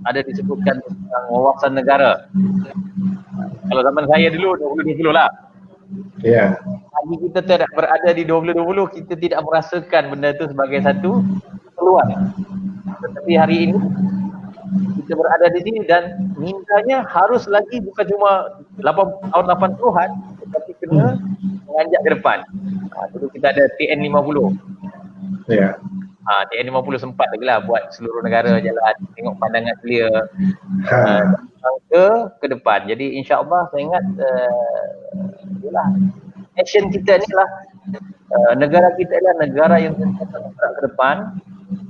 S2: ada disebutkan tentang wawasan negara, kalau zaman saya dulu 2020 lah. Lagi kita tidak berada di 2020, kita tidak merasakan benda itu sebagai satu peluang. Tetapi hari ini kita berada di sini dan mintanya harus lagi bukan cuma tahun 80-an, tetapi kena menganjak ke depan. Dulu kita ada TN50. TN50 sempat lagi lah buat seluruh negara jalan, tengok pandangan clear ke depan. Jadi insya-Allah saya ingat action kita ni lah, negara kita adalah negara yang bergerak ke depan,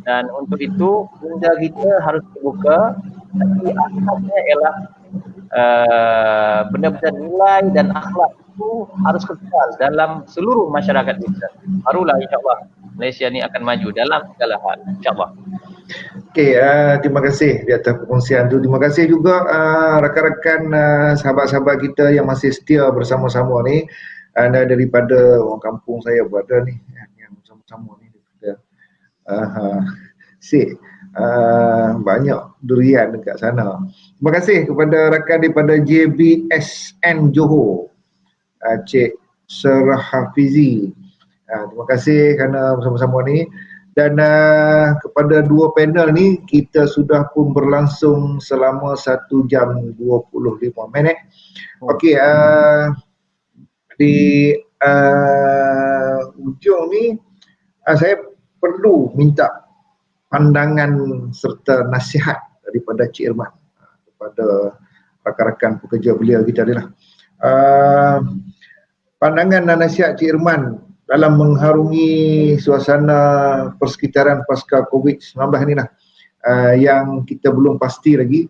S2: dan untuk itu minda kita harus terbuka, Tapi asasnya ialah benar-benar nilai dan akhlak itu harus kekal dalam seluruh masyarakat kita. Barulah insyaAllah Malaysia ni akan maju dalam segala hal, insyaAllah.
S1: Okey, terima kasih di atas perkongsian tu. Terima kasih juga rakan-rakan sahabat-sahabat kita yang masih setia bersama-sama ni. Daripada orang kampung saya berada ni yang bersama-sama ni daripada Sik, banyak durian dekat sana. Terima kasih kepada rakan daripada JBSN Johor, Cik Serah Hafizi. Terima kasih kerana bersama-sama ni. Dan kepada dua panel ni, kita sudah pun berlangsung selama 1 jam 25 minit. Okey, di ujung ni saya perlu minta pandangan serta nasihat daripada Cik Irman kepada rakan-rakan pekerja belia kita ni lah. Pandangan dan nasihat Cik Irman dalam mengharungi suasana persekitaran pasca COVID-19 ni lah, yang kita belum pasti lagi.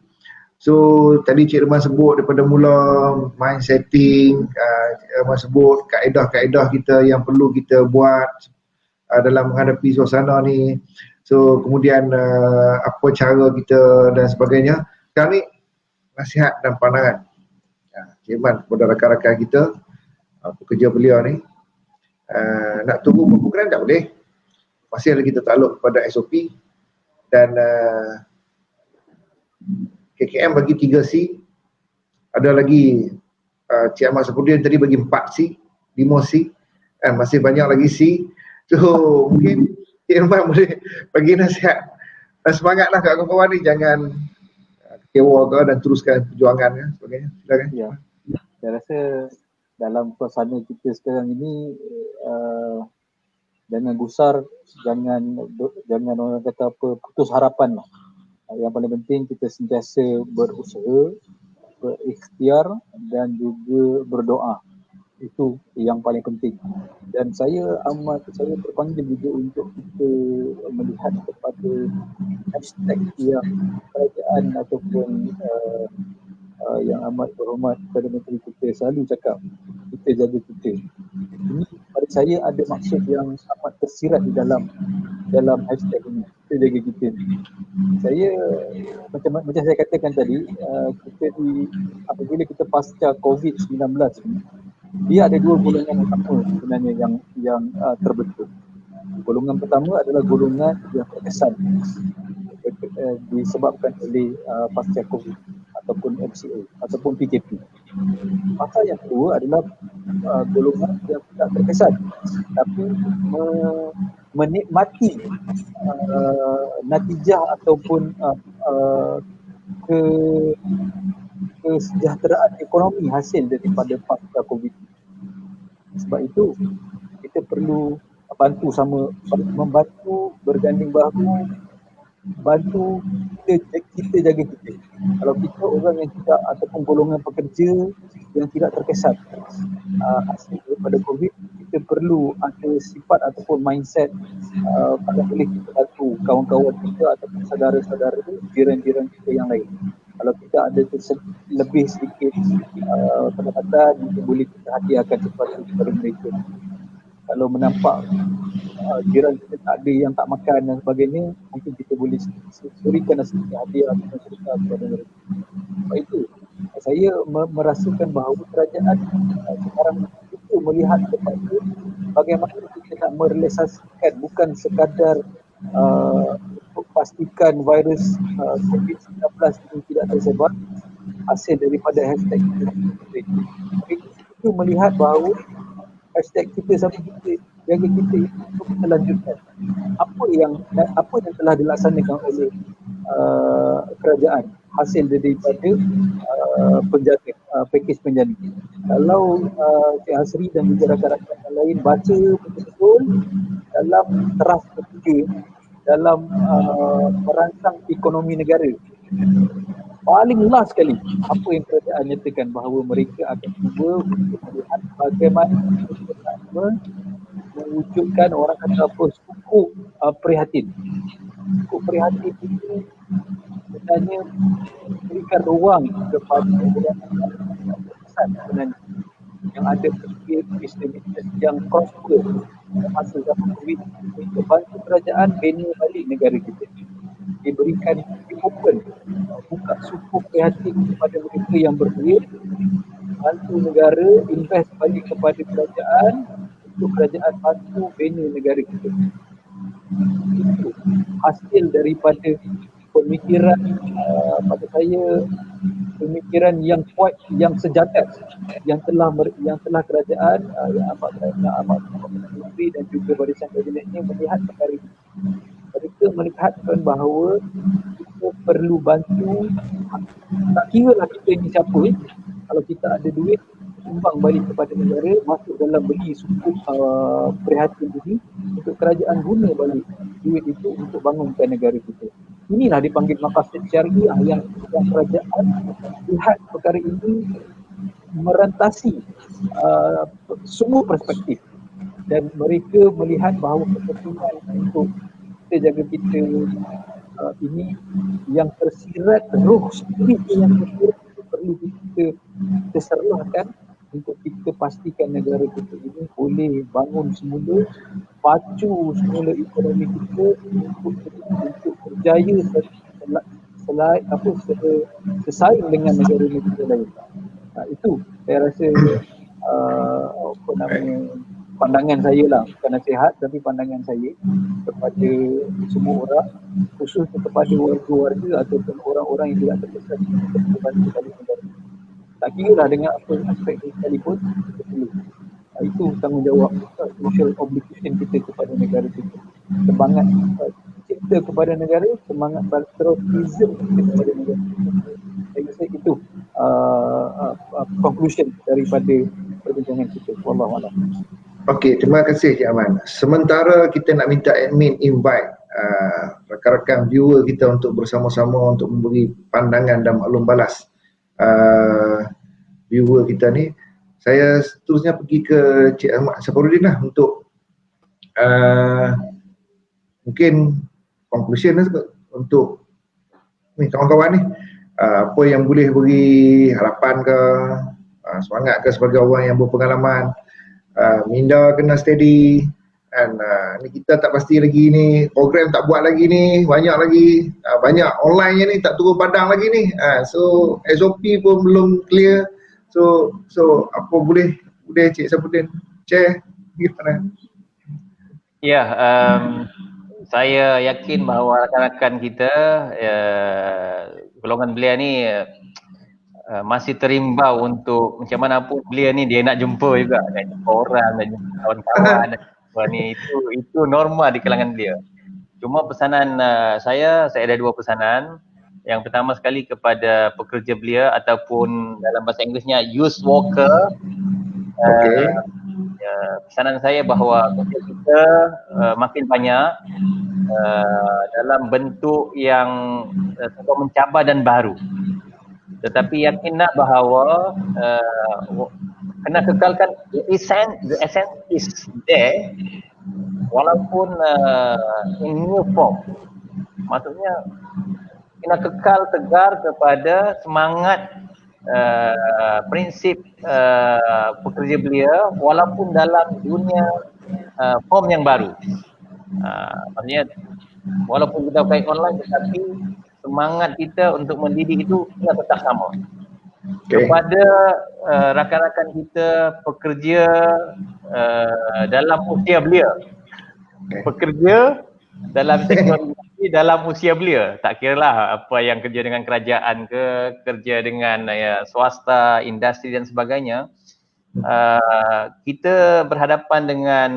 S1: So tadi Cik Irman sebut daripada mula mind setting, Cik Irman sebut kaedah-kaedah kita yang perlu kita buat dalam menghadapi suasana ni. So kemudian apa cara kita dan sebagainya. Sekarang ni nasihat dan pandangan Cik Irman kepada rakan-rakan kita pekerja belia ni. Nak tunggu pembukaan tak boleh, masih lagi tertakluk kepada SOP. Dan KKM bagi 3C, ada lagi Cik Ahmad Safruddin tadi bagi 4C, 5C, masih banyak lagi C. So mungkin Cik Irman boleh bagi nasihat dan semangatlah kat kawan-kawan ni, jangan kecewa ke dan teruskan perjuangan ke sebagainya. Silakan.
S3: Ya, saya rasa dalam suasana kita sekarang ini jangan gusar, jangan orang kata apa, putus harapan lah. Yang paling penting kita sentiasa berusaha, berikhtiar dan juga berdoa. Itu yang paling penting. Dan saya terpanggil juga untuk kita melihat kepada hashtag yang kerajaan ataupun yang amat berhormat kepada Menteri kita selalu cakap, kita jaga kita. Ini pada saya ada maksud yang amat tersirat di dalam hashtag ini, kita jaga kita. Saya macam saya katakan tadi, apabila kita pasca COVID-19 ni, dia ada dua golongan utama sebenarnya yang terbentuk. Golongan pertama adalah golongan yang terkesan disebabkan oleh pasca COVID ataupun MCO ataupun PKP. Masa yang kedua adalah golongan yang tidak terkesan tapi menikmati natijah ataupun kesejahteraan ekonomi hasil daripada pasca COVID. Sebab itu kita perlu membantu, berganding bahu, bantu kita jaga kita. Kalau kita orang yang tidak ataupun golongan pekerja yang tidak terkesan hasil daripada COVID, kita perlu ada sifat ataupun mindset pada boleh kita bantu kawan-kawan kita ataupun saudara-saudara jiran-jiran kita yang lain. Kalau kita ada lebih sedikit pendapatan, kita boleh kita hadiahkan sesuatu kepada mereka. Kalau menampak jiran kita tak ada yang tak makan dan sebagainya, mungkin kita boleh berikan sedikit hadiah atau sedekah kepada mereka. Sebab itu saya merasakan bahawa kerajaan sekarang itu melihat kepada bagaimana kita nak merealisasikan, bukan sekadar pastikan virus COVID-19 ini tidak tersebar hasil daripada hashtag itu, melihat bahawa hashtag kita sama kita jaga kita itu kita lanjutkan apa yang telah dilaksanakan oleh kerajaan hasil daripada pakej penjana. Kalau Cik Hasri dan juga rakan-rakan yang lain baca betul-betul dalam terah ketiga dalam merangsang ekonomi negara, paling last sekali apa yang kerajaan nyatakan bahawa mereka akan cuba untuk melihat bagaimana mereka mewujudkan orang kata apa, suku prihatin. Suku prihatin itu sebenarnya berikan ruang kepada orang besar sebenarnya yang ada bisnes yang prosper masa zaman COVID untuk bantu kerajaan bina balik negara kita. Diberikan open, buka sukuk prihatin kepada mereka yang berduit, bantu negara invest balik kepada kerajaan untuk kerajaan bantu bina negara kita. Itu hasil daripada pemikiran pada saya, pemikiran yang kuat, yang sejagat, yang telah kerajaan yang amat menteri dan juga barisan kabinetnya melihat perkara ini. Mereka melihatkan bahawa kita perlu bantu, tak kira lah kita ni siapa, kalau kita ada duit sumbang balik kepada negara, masuk dalam beli sukuk prihatin ini untuk kerajaan guna balik duit itu untuk bangunkan negara kita. Inilah dipanggil maqasid syariah yang kerajaan lihat perkara ini merantasi semua perspektif dan mereka melihat bahawa kepentingan untuk kita jaga kita ini yang tersirat roh spirit yang tersirat perlu kita serlahkan untuk kita pastikan negara kita ini boleh bangun semula, pacu semula ekonomi kita untuk berjaya sesaing dengan negara-negara lain. Itu saya rasa pandangan saya lah, bukan nasihat tapi pandangan saya kepada semua orang, khususnya kepada warga-warga ataupun orang-orang yang tidak terkesan untuk bantu balik negara. Tak kira lah dengan apa aspek sekalipun, kita perlu. Itu tanggungjawab social obligation kita kepada negara kita. Semangat cipta kepada negara, semangat patriotism kita kepada negara kita. Saya rasa itu conclusion daripada perbincangan kita. Wallahualam.
S1: Okey, terima kasih Cik Aman. Sementara kita nak minta admin invite rakan-rakan viewer kita untuk bersama-sama untuk memberi pandangan dan maklum balas viewer kita ni, saya seterusnya pergi ke Cik Ahmad Safarudin lah untuk mungkin conclusion lah untuk ni kawan-kawan ni, apa yang boleh beri harapan ke, semangat ke sebagai orang yang berpengalaman. Minda kena steady dan ni kita tak pasti lagi ni, program tak buat lagi ni, banyak lagi, banyak online ni tak turun padang lagi ni, so SOP pun belum clear, so apa boleh Cik Safuddin share gimana?
S2: Ya, saya yakin bahawa rakan-rakan kita golongan belia ni masih terimbau untuk macam mana pun belia ni dia nak jumpa juga, nak jumpa orang, nak jumpa kawan-kawan, ni itu norma di kalangan belia. Cuma pesanan saya ada dua pesanan. Yang pertama sekali kepada pekerja belia ataupun dalam bahasa Inggerisnya youth worker. Pesanan saya bahawa kerja kita makin banyak dalam bentuk yang mencabar dan baru. Tetapi yakinlah bahawa kena kekalkan the essence is there walaupun in new form. Maksudnya kena kekal tegar kepada semangat prinsip pekerja belia walaupun dalam dunia form yang baru. Maksudnya walaupun kita pakai online tetapi semangat kita untuk mendidik itu kena tetap sama. Kepada rakan-rakan kita pekerja dalam usia belia, pekerja dalam teknologi dalam usia belia, tak kiralah apa yang kerja dengan kerajaan ke, kerja dengan swasta, industri dan sebagainya, kita berhadapan dengan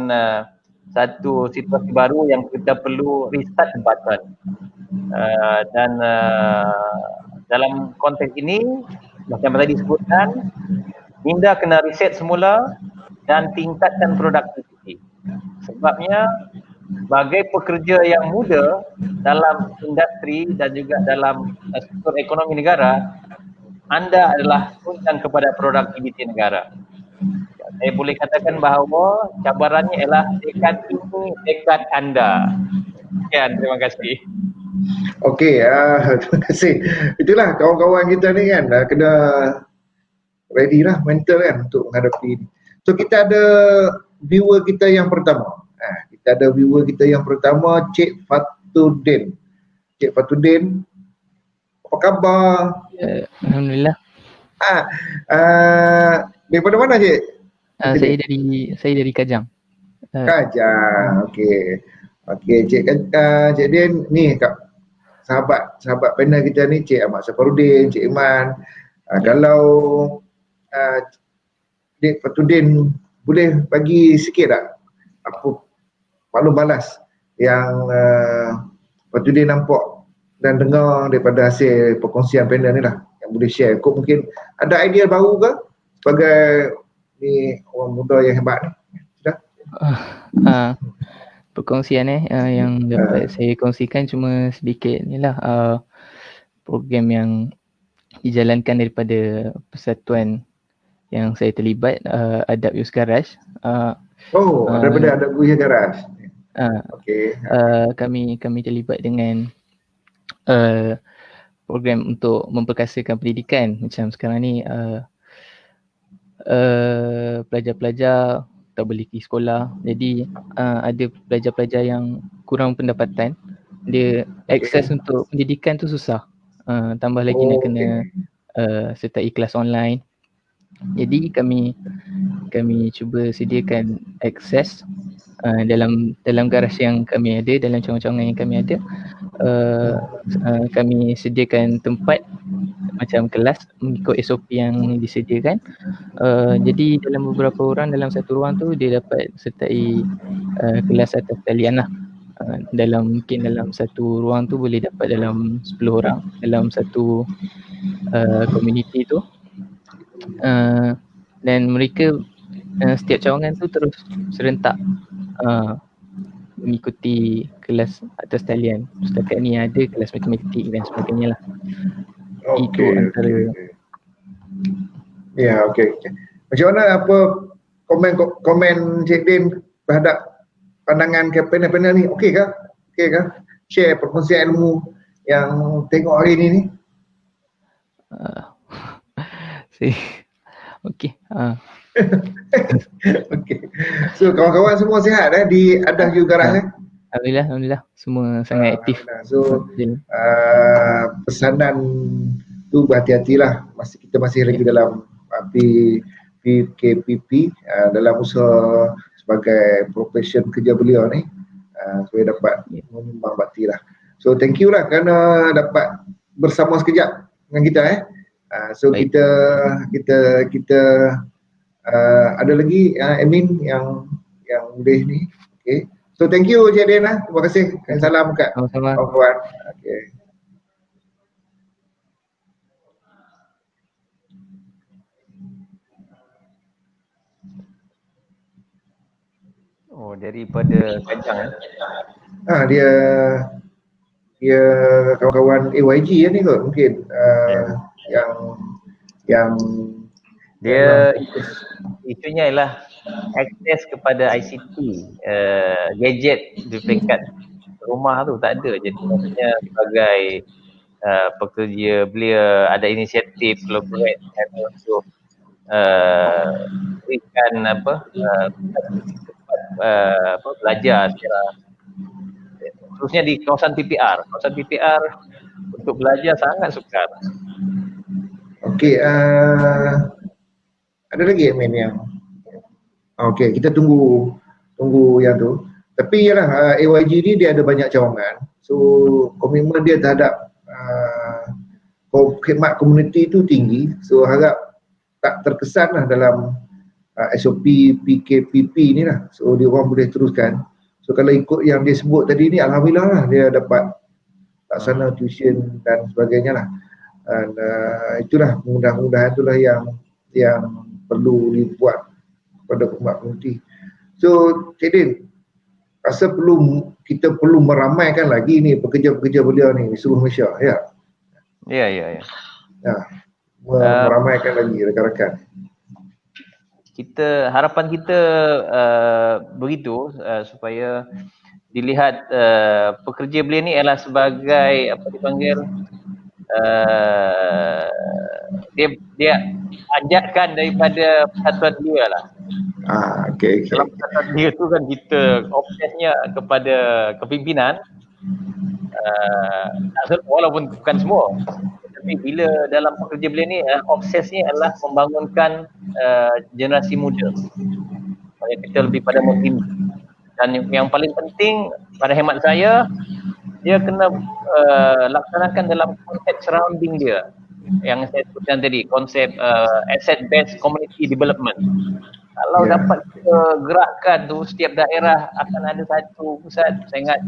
S2: satu situasi baru yang kita perlu restart button. Dan dalam konteks ini macam tadi disebutkan, minda kena reset semula dan tingkatkan produktiviti. Sebabnya sebagai pekerja yang muda dalam industri dan juga dalam sektor ekonomi negara, anda adalah tunjang kepada produktiviti negara. Saya boleh katakan bahawa cabarannya ialah tekad ini, tekad anda. Sekian, terima kasih.
S1: Okey, terima kasih. Itulah kawan-kawan kita ni kan, kena ready lah mental kan untuk menghadapi ni. So kita ada viewer kita yang pertama. Kita ada viewer kita yang pertama, Cik Fatudin. Cik Fatudin, apa khabar?
S4: Alhamdulillah.
S1: Daripada mana Cik?
S4: Saya dari Kajang.
S1: Kajang, okey. Okey, Cik Din ni sahabat panel kita ni, Cik Ahmad Safarudin, Cik Iman. Kalau Cik Fatudin boleh bagi sikit tak apa maklum balas yang Fatudin nampak dan dengar daripada hasil perkongsian panel ni lah, yang boleh share. Kok mungkin ada idea baru ke sebagai ni orang muda yang hebat ni?
S4: Perkongsian yang dapat saya kongsikan cuma sedikit ni lah, program yang dijalankan daripada persatuan yang saya terlibat, Adab Youth Garage.
S1: Daripada Adab Youth Garage. Okey.
S4: Kami terlibat dengan program untuk memperkasakan pendidikan. Macam sekarang ni pelajar-pelajar tak boleh pergi sekolah. Jadi ada pelajar-pelajar yang kurang pendapatan, dia akses untuk pendidikan tu susah. Tambah lagi nak kena sertai kelas online. Jadi kami cuba sediakan akses dalam garasi yang kami ada, dalam cawangan yang kami ada. Kami sediakan tempat macam kelas mengikut SOP yang disediakan. Jadi dalam beberapa orang dalam satu ruang tu dia dapat sertai kelas atas talian lah. Mungkin dalam satu ruang tu boleh dapat dalam 10 orang dalam satu komuniti tu. Dan mereka setiap cawangan tu terus serentak mengikuti kelas atas talian. Setakat ni ada kelas matematik dan sebagainya lah. Itu antara.
S1: Ya, okey. Macam mana komen Cik Din terhadap pandangan panel ni? Okey ke? Share perkongsian ilmu yang tengok hari ni.
S4: Okey.
S1: Okey. So kawan-kawan semua sihat di Adab Youth Garage?
S4: Alhamdulillah semua sangat aktif.
S1: So pesanan tu berhati-hatilah, kita masih lagi dalam PKPP, dalam usaha sebagai profession kerja beliau ni, supaya dapat menyumbang bakti lah. So thank you lah kerana dapat bersama sekejap dengan kita so baik. kita ada lagi admin yang boleh ni. Okay. So thank you Cik Din lah. Terima kasih. Salam kat kawan-kawan. Okay.
S2: Daripada Kajang
S1: dia kawan-kawan AYG ni kot mungkin yang
S2: dia isunya ialah akses kepada ICT, gadget di peringkat rumah tu tak ada. Jadi maksudnya sebagai pekerja belia ada inisiatif collaborate untuk berikan belajar secara khususnya di kawasan PPR. Kawasan PPR untuk belajar sangat sukar.
S1: Okey, ada lagi admin yang okey, kita tunggu yang tu. Tapi yalah, AYG ni dia ada banyak cawangan. So komitmen dia terhadap khidmat komuniti tu tinggi. So harap tak terkesan lah dalam SOP PKPP ni lah. So dia orang boleh teruskan. So kalau ikut yang dia sebut tadi ni, alhamdulillah lah dia dapat laksana tuition dan sebagainya lah. Dan itulah mudah-mudahan itulah yang perlu dibuat pada umat komuniti. So Cik Din, rasa kita perlu meramaikan lagi ni pekerja-pekerja belia ni di seluruh Malaysia, ya?
S2: Ya.
S1: Meramaikan lagi rekan-rekan.
S2: Harapan kita begitu supaya dilihat pekerja beliau ni adalah sebagai apa dipanggil dia ajakkan daripada persatuan dia lah.
S1: Okay.
S2: Dalam persatuan dia tu kan kita obsesnya kepada kepimpinan, walaupun bukan semua, tapi bila dalam pekerja beliau ni obsesnya adalah membangunkan generasi muda supaya kita lebih pada membimbing. Dan yang paling penting pada hemat saya, dia kena laksanakan dalam konsep surrounding dia yang saya sebutkan tadi, konsep asset based community development. Kalau dapat kita gerakkan tu, setiap daerah akan ada satu pusat. Saya ingat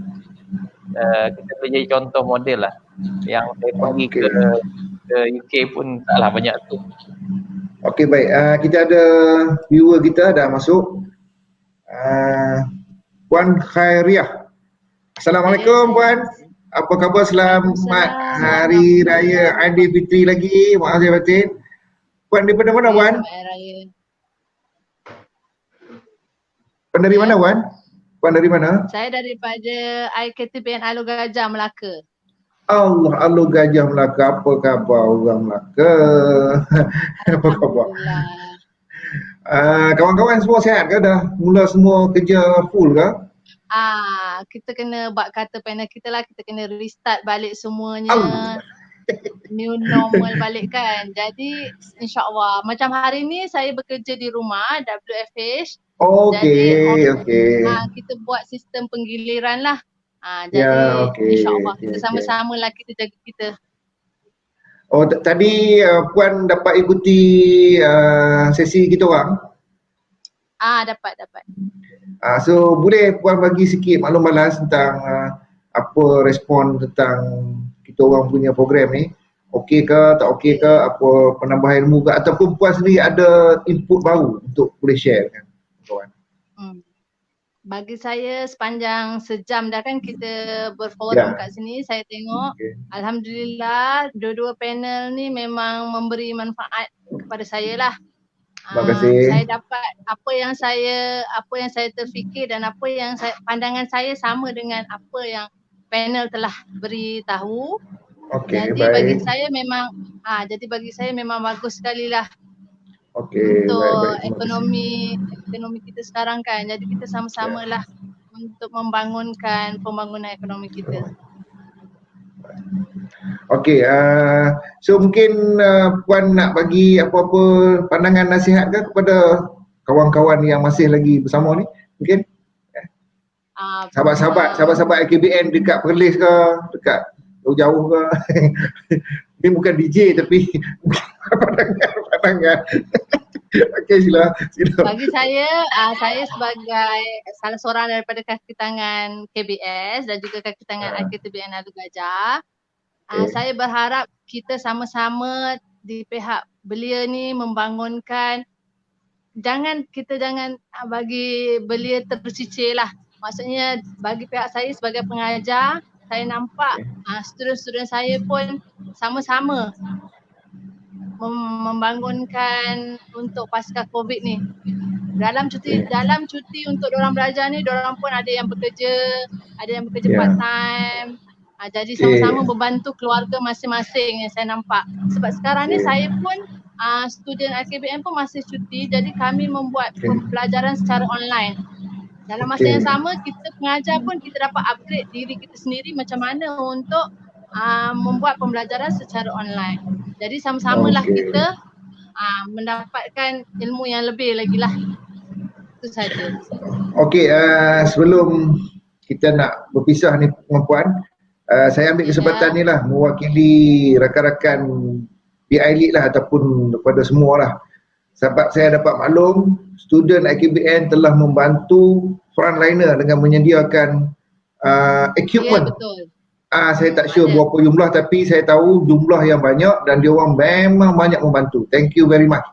S2: kita boleh jadi contoh model lah. Yang saya pergi ke UK pun taklah banyak tu.
S1: Okey, baik. Kita ada viewer kita dah masuk. Puan Khairiah. Assalamualaikum Puan. Apa khabar? Selamat Hari Raya Aidilfitri lagi. Maaf saya batin. Puan daripada mana Puan? Puan dari mana Puan? Puan dari mana?
S5: Saya daripada IKTBN Alor Gajah, Melaka.
S1: Allah, Alor Gajah Melaka. Apa khabar orang Melaka? Apa khabar? Kawan-kawan semua sihat ke? Dah mula semua kerja full ke?
S5: Kita kena buat kata panel kita lah, kita kena restart balik semuanya. New normal balik kan. Jadi insyaAllah, macam hari ni saya bekerja di rumah WFH.
S1: Okey.
S5: Kita buat sistem penggiliran lah. Jadi insyaAllah kita sama-sama lah kita jaga kita.
S1: Oh, tadi Puan dapat ikuti sesi kita orang?
S5: Dapat.
S1: So boleh Puan bagi sikit maklum balas tentang apa respon tentang kita orang punya program ni? Okey ke, tak okey ke, apa penambahan ilmu ke, ataupun Puan sendiri ada input baru untuk boleh share kan kawan?
S5: Bagi saya sepanjang sejam dah kan kita berforum kat sini, saya tengok Alhamdulillah dua-dua panel ni memang memberi manfaat kepada saya lah.
S1: Terima kasih.
S5: Saya dapat apa yang saya terfikir dan apa yang pandangan saya sama dengan apa yang panel telah beritahu. Jadi bagi saya memang bagus sekali lah. Untuk ekonomi kita sekarang kan. Jadi kita sama-sama lah untuk membangunkan pembangunan ekonomi kita.
S1: Okey, so mungkin Puan nak bagi apa-apa pandangan nasihat ke kepada kawan-kawan yang masih lagi bersama ni? Mungkin sahabat-sahabat IKBN dekat Perlis ke, dekat jauh ke. Ini bukan DJ tapi pandangan. Okey, sila.
S5: Bagi saya sebagai salah seorang daripada kaki tangan KBS dan juga kaki tangan IKTBN Alor Gajah, saya berharap kita sama-sama di pihak beliau ni membangunkan, kita jangan bagi beliau tercicir lah. Maksudnya bagi pihak saya sebagai pengajar, saya nampak student-student saya pun sama-sama membangunkan untuk pasca COVID ni. Dalam cuti untuk diorang belajar ni, diorang pun ada yang bekerja part time. Jadi sama-sama membantu keluarga masing-masing yang saya nampak. Sebab sekarang ni saya pun student IKBN pun masih cuti, jadi kami membuat pembelajaran secara online. Dalam masa yang sama, kita pengajar pun kita dapat upgrade diri kita sendiri macam mana untuk membuat pembelajaran secara online. Jadi sama-samalah kita mendapatkan ilmu yang lebih lagi lah. Itu saja. Okey,
S1: sebelum kita nak berpisah ni Puan, saya ambil kesempatan ni lah mewakili rakan-rakan PI-Lead lah ataupun kepada semua lah. Sebab saya dapat maklum student IKBN telah membantu frontliner dengan menyediakan equipment.
S5: Ya, betul.
S1: Saya tak sure berapa jumlah tapi saya tahu jumlah yang banyak dan dia orang memang banyak membantu. Thank you very much.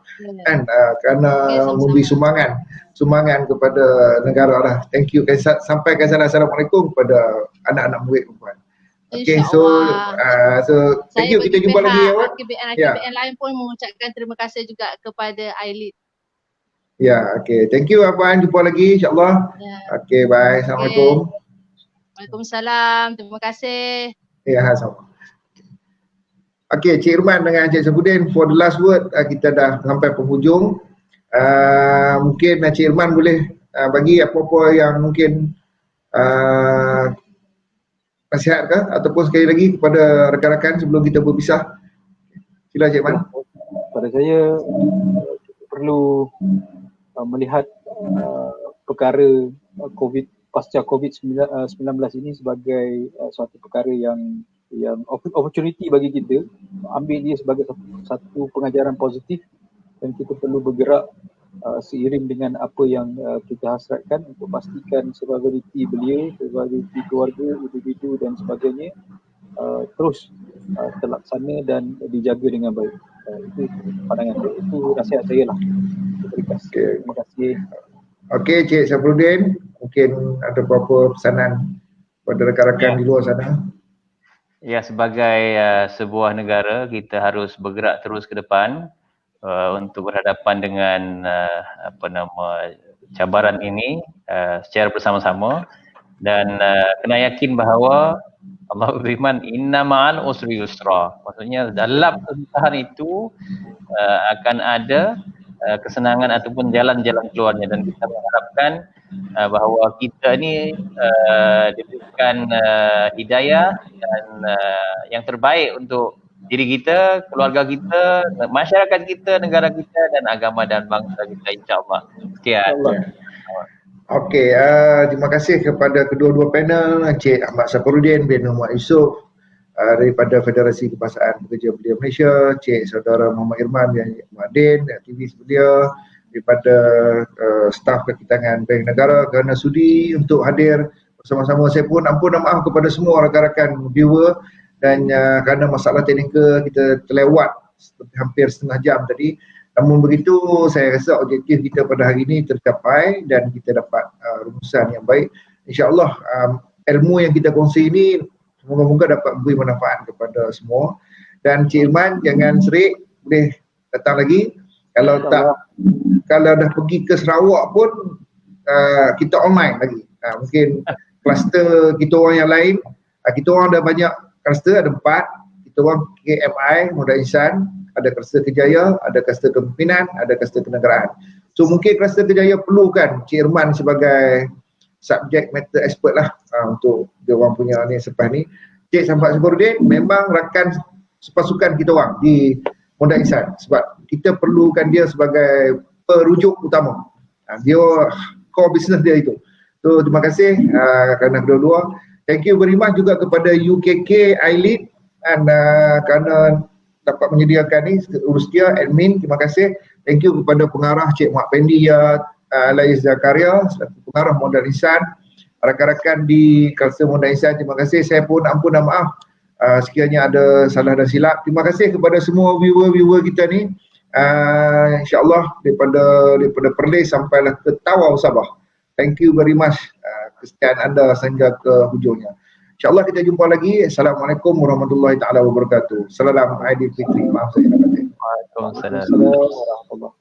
S1: Kan kerana memberi sumbangan kepada negara lah. Thank you. Sampaikan salam assalamualaikum kepada anak-anak murid Puan. Okay, so thank you. Kita jumpa lagi ya Puan.
S5: IKBN lain pun mengucapkan terima kasih juga kepada ILEAD.
S1: Ya, okay. Thank you Puan. Jumpa lagi insyaAllah. Okay, bye. Assalamualaikum.
S5: Waalaikumsalam. Terima kasih.
S1: Ya, sama. Okey, Cik Irman dengan Cik Saifuddin, for the last word, kita dah sampai penghujung. Mungkin Cik Irman boleh bagi apa-apa yang mungkin nasihat ke ataupun sekali lagi kepada rakan-rakan sebelum kita berpisah. Sila Cik Irman.
S3: Pada saya perlu melihat perkara COVID pasca COVID-19 ini sebagai suatu perkara yang opportunity bagi kita, ambil dia sebagai satu pengajaran positif, dan kita perlu bergerak seiring dengan apa yang kita hasratkan untuk pastikan survivability beliau, survivability keluarga, individu dan sebagainya terus terlaksana dan dijaga dengan baik. Itu pandangan saya, itu nasihat saya lah. Terima kasih.
S1: Okey, Cik Saifuddin, mungkin ada beberapa pesanan kepada rakan-rakan di luar sana.
S2: Ya, sebagai sebuah negara, kita harus bergerak terus ke depan untuk berhadapan dengan cabaran ini secara bersama-sama, dan kena yakin bahawa Allah berfirman inna ma'al usri yusra. Maksudnya dalam kesusahan itu akan ada kesenangan ataupun jalan-jalan keluarnya, dan kita mengharapkan bahawa kita ni diberikan hidayah dan yang terbaik untuk diri kita, keluarga kita, masyarakat kita, negara kita dan agama dan bangsa kita, insya-Allah. Sekian.
S1: Okey, terima kasih kepada kedua-dua panel, Encik Ahmad Safarudin bin Muhammad Yusof daripada Federasi Kebahasaan Pekerja Belia Malaysia, Cik Saudara Muhammad Irman dan Muhammad, aktivis belia, daripada staf kakitangan Bank Negara, kerana sudi untuk hadir bersama-sama. Saya pun ampun maaf kepada semua rakan-rakan viewer, dan kerana masalah teknikal kita terlewat hampir setengah jam tadi. Namun begitu, saya rasa objektif kita pada hari ini tercapai dan kita dapat rumusan yang baik. InsyaAllah ilmu yang kita kongsi ini semoga-moga dapat memberi manfaat kepada semua. Dan Cik Irman, jangan serik, boleh datang lagi. Kalau dah pergi ke Sarawak pun kita online lagi. Mungkin kluster kita orang yang lain, kita orang ada banyak kluster, ada 4. Kita orang KMI, Modal Insan, ada kluster Kejaya, ada kluster Kepimpinan, ada kluster Kenegaraan. So mungkin kluster Kejaya perlukan Cik Irman sebagai subject matter expert lah untuk dia orang punya ni selepas ni. Cik Saifuddin memang rakan sepasukan kita orang di Modal Insan, sebab kita perlukan dia sebagai perujuk utama. Dia core business dia itu. So terima kasih kerana kedua-dua. Thank you very much juga kepada UKK iLead dan kerana dapat menyediakan ni, urus dia, admin, terima kasih. Thank you kepada pengarah Cik Muhammad Pendia, Lais Zakaria, pengarah Modal Insan, rakan-rakan di kluster Modal Insan, terima kasih. Saya pun ampun dan maaf sekiranya ada salah dan silap. Terima kasih kepada semua viewer-viewer kita ni. InsyaAllah daripada Perlis sampailah ke Tawau Sabah. Thank you very much kesetiaan anda sehingga ke hujungnya. InsyaAllah kita jumpa lagi. Assalamualaikum warahmatullahi taala wabarakatuh. Salam Aidilfitri. Maaf saya nak kata.
S2: Waalaikumsalam.
S3: Assalamualaikum warahmatullahi wabarakatuh.